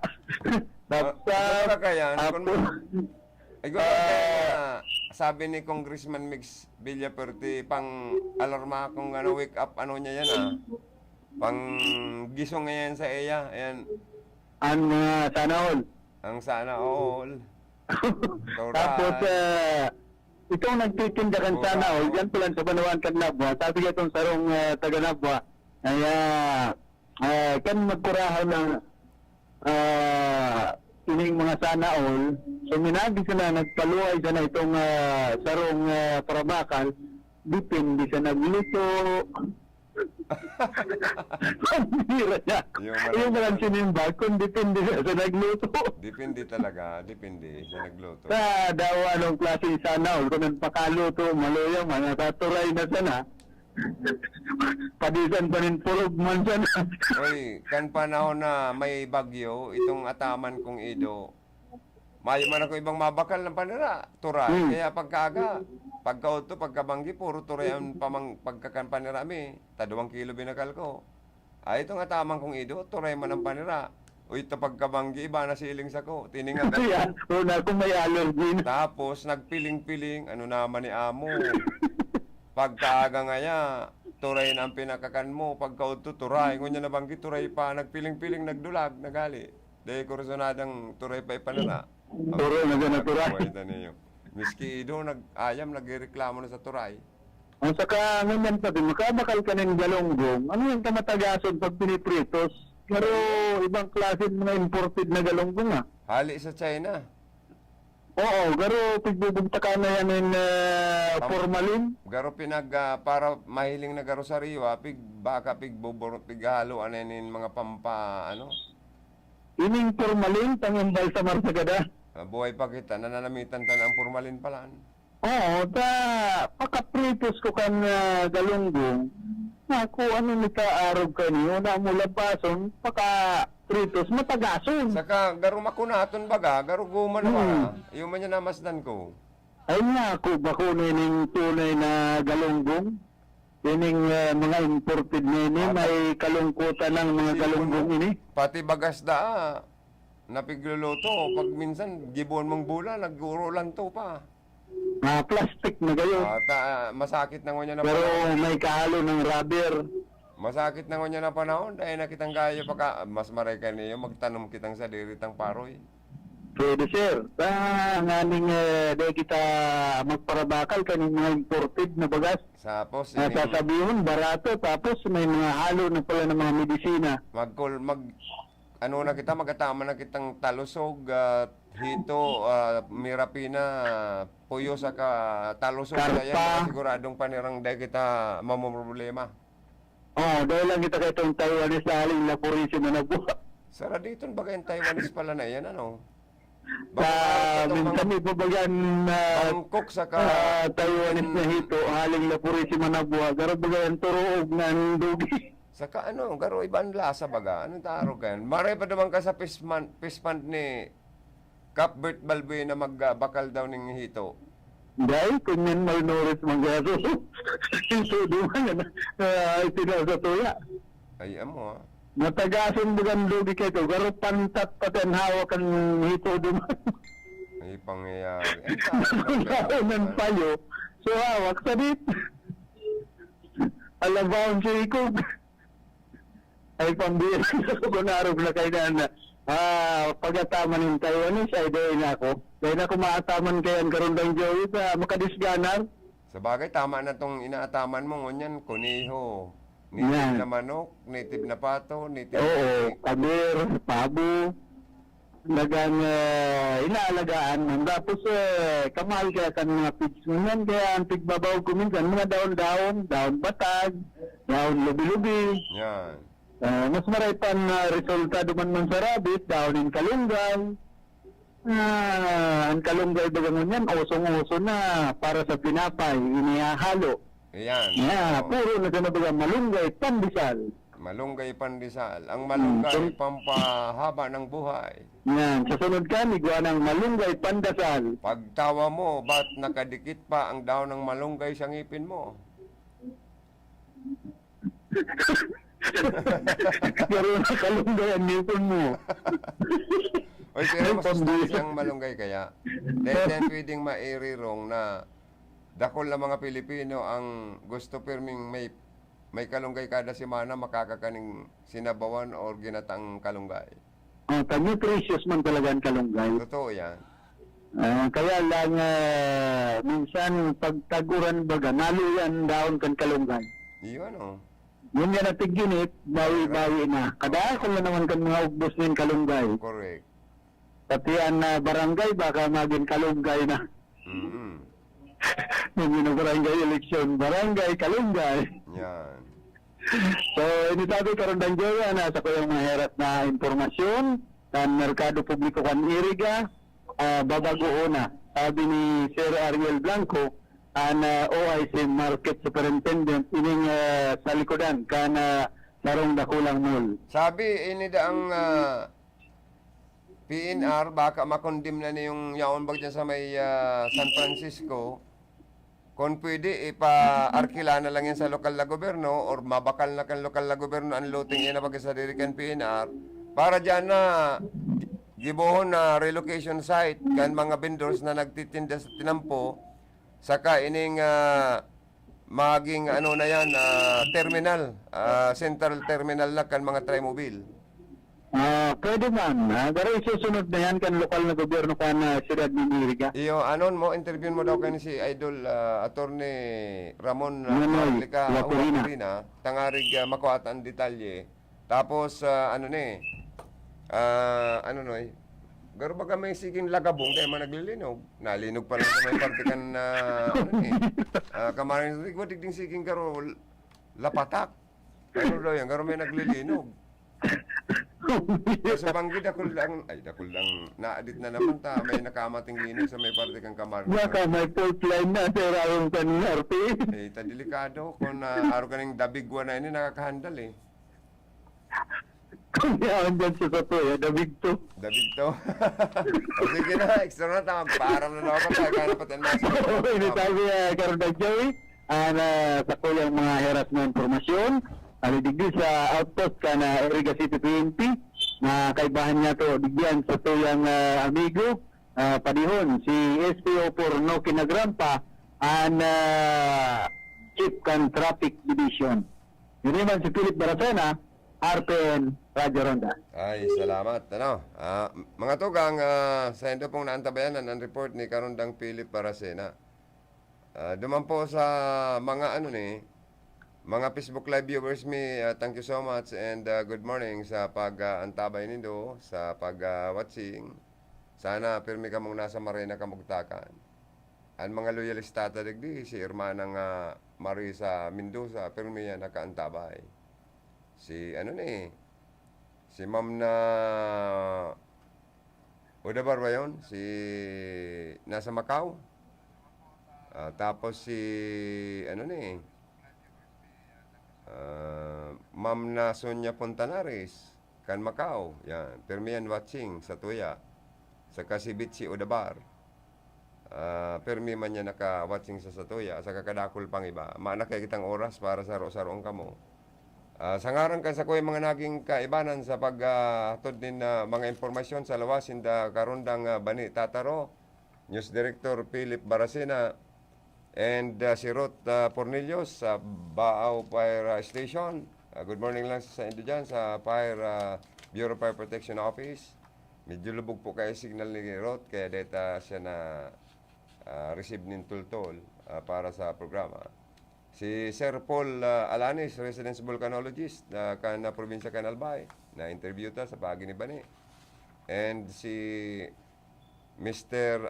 Speaker 6: Tapos, kaya, sabi ni Congressman Mix Villapuerte, pang alarma kung wake up, niya yan pang gisong ngayon sa iya, ayan.
Speaker 5: Ang sana all.
Speaker 6: Ang sana all.
Speaker 5: Tapos, itong nagtitindakan sana all, yan pala sa Banawan Nabwa, sabi nga itong sarong taga Nabwa, kaya, kan magkurahan ng ining mga sana all, so minagi sila nagpaluay sana itong sarong parabakal, dipindi sa nagluto. Pambira niya. Yung malang sinimbag, kung dipindi sa nagluto.
Speaker 6: Dipindi talaga, dipindi sa nagluto.
Speaker 5: Sa daw anong klaseng sana all, kung nagpakaluto, maluyang, mga taturay na sana. Padisan pa rin pulog man sana.
Speaker 6: Oy, kan panahon na may bagyo, itong ataman kong Ido, mayo man ako ibang mabakal ng panira, turay. Kaya pagkaaga, pagkauto, pagkabanggi, puro turay ang pagkakan panira mi. 2 kilo binakal ko. Itong ataman kong Ido, turay man ang panira. O ito pagkabanggi, iba na siling sa ko. Tiningan ko.
Speaker 5: Yan, una kung may allergy.
Speaker 6: Tapos, nagpiling-piling, ano naman ni Amo. Pagkaaga ngaya, turay na ang pinakakan mo. Pagkauto, turay. Ngunya nabanggi, turay pa. Nagpiling-piling, nagdulag, nagali. Dahil kursunadang turay pa ipanara.
Speaker 5: Turay na turay.
Speaker 6: Miski do nag-ayam, nagreklamo na sa turay.
Speaker 5: Ang saka ngayon pa din, makabakal ka ng galonggong, ano yung kamatagason pag pinipritos? Pero ibang klase ng mga imported na galonggong ah.
Speaker 6: Hali sa China.
Speaker 5: Oo, pero pigbubugta ka na yan ng formalin.
Speaker 6: Garo para mahiling na garo sa riwa, baka pighalo anin mga pampa, ano?
Speaker 5: Ining formalin, tangang balsamar sa gada.
Speaker 6: Buhay pa kita, nananamitan ta ang formalin palaan.
Speaker 5: Oo, pakapritos ko kan galunggong. Naku, ano ni ka-arog ka niyo, na mula bason, pakapritos, matagason.
Speaker 6: Saka, garo makunaton baga, garo guman ba? Yung man niya namasdan ko.
Speaker 5: Ay nga, ako bako nining tunay na galunggong. Ining mga imported nini, may kalungkutan ng mga galunggong ini.
Speaker 6: Pati bagas da, napigluluto. Pag minsan, gibon mong bula, nag-urulan to pa.
Speaker 5: Plastic na gayo.
Speaker 6: Masakit na ngonya na
Speaker 5: Pero
Speaker 6: panahon.
Speaker 5: may kahalo ng rubber.
Speaker 6: Masakit na ngonya na panahon. Dahil nakitang gayo pa mas maray ka niyo, magtanom kitang sa diritang paroy.
Speaker 5: Pwede sir. Nga ning dahil kita magparabakal kaning mga imported na bagas.
Speaker 6: Tapos,
Speaker 5: Sasabihin, barato, tapos may mga halo na pala ng mga medisina.
Speaker 6: ano na kita, magatama na kitang talusog, hito, mirapina, puyo sa talusog.
Speaker 5: Karpa.
Speaker 6: Kaya siguradong panirang dahil kita mamumroblema.
Speaker 5: Dahil lang kita kayo itong Taiwanese na haling na purisyo na nabuha.
Speaker 6: Sara dito ba kayong Taiwanese pala na yan, ano?
Speaker 5: Minsan may pabagan na
Speaker 6: Bangkok sa
Speaker 5: Taiwanese na hito, haling na purisyo na nabuha. Pero bagayan turuog na dugi.
Speaker 6: Saka ano, garo ibang lasa baga. Anong taro kan? Maray pa naman ka sa fishpond ni Cuthbert Balbuena na magbakal daw ng hito.
Speaker 5: Dahil kung yan malnourished mag-aso, hito duman na itinasatuya.
Speaker 6: Ay, amo
Speaker 5: Matagasin bukan dugi kayo ito. Garo pantat paten hawak ang hito duman.
Speaker 6: Ay, pangyayari.
Speaker 5: Ang payo. So hawak sa dit. Alabaon si Ikog. Ay pambira ko narog na kayo na pagataman ng Taiwanese ay dahil na ako. Dahil na kumaataman kayo ang karundang Joey sa makadisganar.
Speaker 6: Sa bagay, tama na tong inaataman mo. Ngunyan, kuniho. Native na manok, native na pato, native
Speaker 5: Oo, kabir, pabo. Nagang inaalagaan mo. Tapos kamahal kaya kan mga pigs mo yan. Kaya ang pigbabaw ko minsan, mga daon-daon, daon batag, daon lubi-lubi.
Speaker 6: Yan.
Speaker 5: Mas maray pa na resultado man sa rabbit, dahon ng kalunggay. Ang kalunggay bagang yan, usong-uso na para sa pinapay, inihahalo.
Speaker 6: Ayan.
Speaker 5: Puro na sinabaga malunggay, pandesal.
Speaker 6: Malunggay pandesal. Ang malunggay, pampahaba ng buhay.
Speaker 5: Yan, sa sunod kami, gawa ng malunggay, pandesal.
Speaker 6: Pagtawa mo, ba't nakadikit pa ang daon ng malunggay sa ngipin mo?
Speaker 5: Pero nakalunggay ang nipon mo.
Speaker 6: Oy, pero masustansiyang malunggay kaya. Dahil pwedeng mairirong na dakol na mga Pilipino ang gusto pirming may kalunggay kada semana makakakaning sinabawan o ginatang kalunggay.
Speaker 5: Nutritious man talaga ang kalunggay.
Speaker 6: Totoo yan.
Speaker 5: Kaya lang minsan pagtaguran baga, naluyan daon kan kalunggay.
Speaker 6: Iyon o.
Speaker 5: Yun yan natin ginit, bawi-bawi na. Kadakol na naman kan mga ubos ng kalunggay.
Speaker 6: Correct.
Speaker 5: Pati ang barangay, baka maging kalunggay na. Hindi na barangay eleksyon, barangay, kalunggay.
Speaker 6: Yan.
Speaker 5: So, ini sabi karon ng Joya, nasa ko yung mga herat na impormasyon, ang Merkado Publiko kan Iriga, babago na. Sabi ni Sir Ariel Blanco, ang OIC Market Superintendent, ining sa likodan, kan sarong dakulang mall.
Speaker 6: Sabi, ini da ang PNR, baka makondim na yung yaon bag dyan sa may San Francisco. Kung pwede, ipa-arkila na lang yan sa lokal na gobyerno or mabakal na kan lokal na gobyerno ang looting yan na sa dirikan PNR para dyan na gibohon na relocation site kan mga vendors na nagtitinda sa tinampo saka ining maging ano na yan, terminal, central terminal na kan mga trimobile.
Speaker 5: Pwede man. Pero isusunod na yan kan lokal na gobyerno kan siyudad ni Iriga.
Speaker 6: Iyo, anon mo, interview mo daw kayo si Idol Attorney Ramon
Speaker 5: Nonoy
Speaker 6: Huacorina,
Speaker 5: Huacorina.
Speaker 6: tangarig makuha ang detalye. Tapos, ano noy, garo ba may siging lagabong kaya managlilinog? Nalinog pa lang sa may parte kan, kamarin, wadig ding siging garo lapatak. Ano daw yan, garo may naglilinog. Sa banggit ako lang, naadit na naman ta, may nakamating linog sa may parte kang kamar.
Speaker 5: Baka may fault line na sir ayon kan RP.
Speaker 6: Ta delikado kung araw ka ng dabigwa na ini nakakahandal eh.
Speaker 5: Kung yaon dyan sa sato, dabig to.
Speaker 6: Dabig to. O sige na, extra na ta, paaram na naman tayo, kaya napatin na.
Speaker 5: Ini sabi karon na Joey, sa kulang mga heras na informasyon, digdi sa outpost ka na Iriga City PNP, na kaibahan niya to, digyan sa tuyang amigo, padihon, si SPO Porno Kinagrampa, Chief kan Traffic Division. Yun naman si Philip Baracena, RPN Radio Ronda.
Speaker 6: Ay, salamat. Mga tugang, sa endo pong naantabayanan ang report ni Karondang Philip Baracena. Duman po sa mga mga Facebook Live viewers me, thank you so much and good morning sa pag-antabay nindo, sa pag-watching. Sana pirmi ka mong nasa marina kamugtakan. Ang mga loyalista digdi, si Irmanang Marisa Mendoza, pirmi yan nakaantabay. Si si Ma'am na Udabar ba yun? Si nasa Macau. Tapos si Ma'am na Sonia Fontanares kan Macau. Yan, permian watching sa Tuya. Sa Kasibit si Udabar. Permi man niya naka-watching sa Tuya. Sa kakadakol pang iba. Maana kaya kitang oras para sa ro-sarong kamo. Sangaran kan sa kuya mga naging kaibanan sa paghatod din mga impormasyon sa lawasin da Karondang Bani Tataro, News Director Philip Baracena, and si Ruth Pornelius sa Baaw Fire Station. Good morning lang sa inyo dyan sa Bureau of Fire Protection Office. Medyo lubog po kayo signal ni Ruth, kaya data siya na receive nin tultol para sa programa. Si Sir Paul Alanis, residence volcanologist kan probinsya kan Albay, na interview ta sa pagi ni Bani. And si Mr.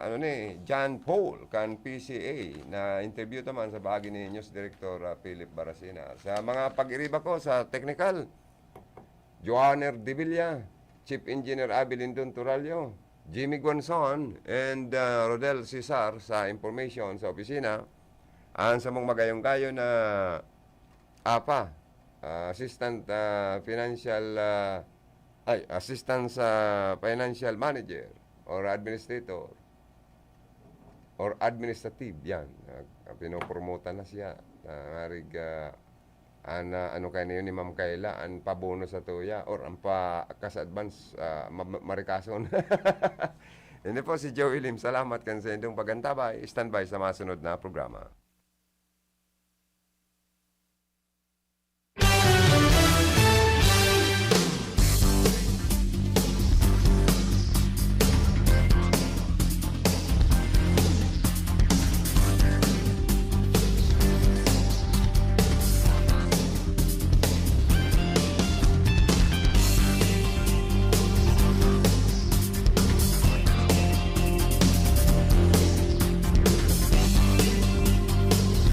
Speaker 6: John Paul kan PCA, na interview taman sa pagi ni News Director Philip Baracena. Sa mga pag-iriba ko sa technical, Joanner Divilla, Chief Engineer Abby Lindon Turalio, Jimmy Guanzon, and Rodel Cesar sa information sa opisina. Ang sa mong magayong-gayo na Assistant Financial Manager or Administrator or Administrative, yan. Pinopromotan na siya. Harig, ano kayo na yun ni Ma'am Kayla, ang pabono sa Tuya or ang pa-kas-advance marikason. Hindi po si Joey Lim. Salamat kan sa inyong pagantabay. Standby sa masunod na programa.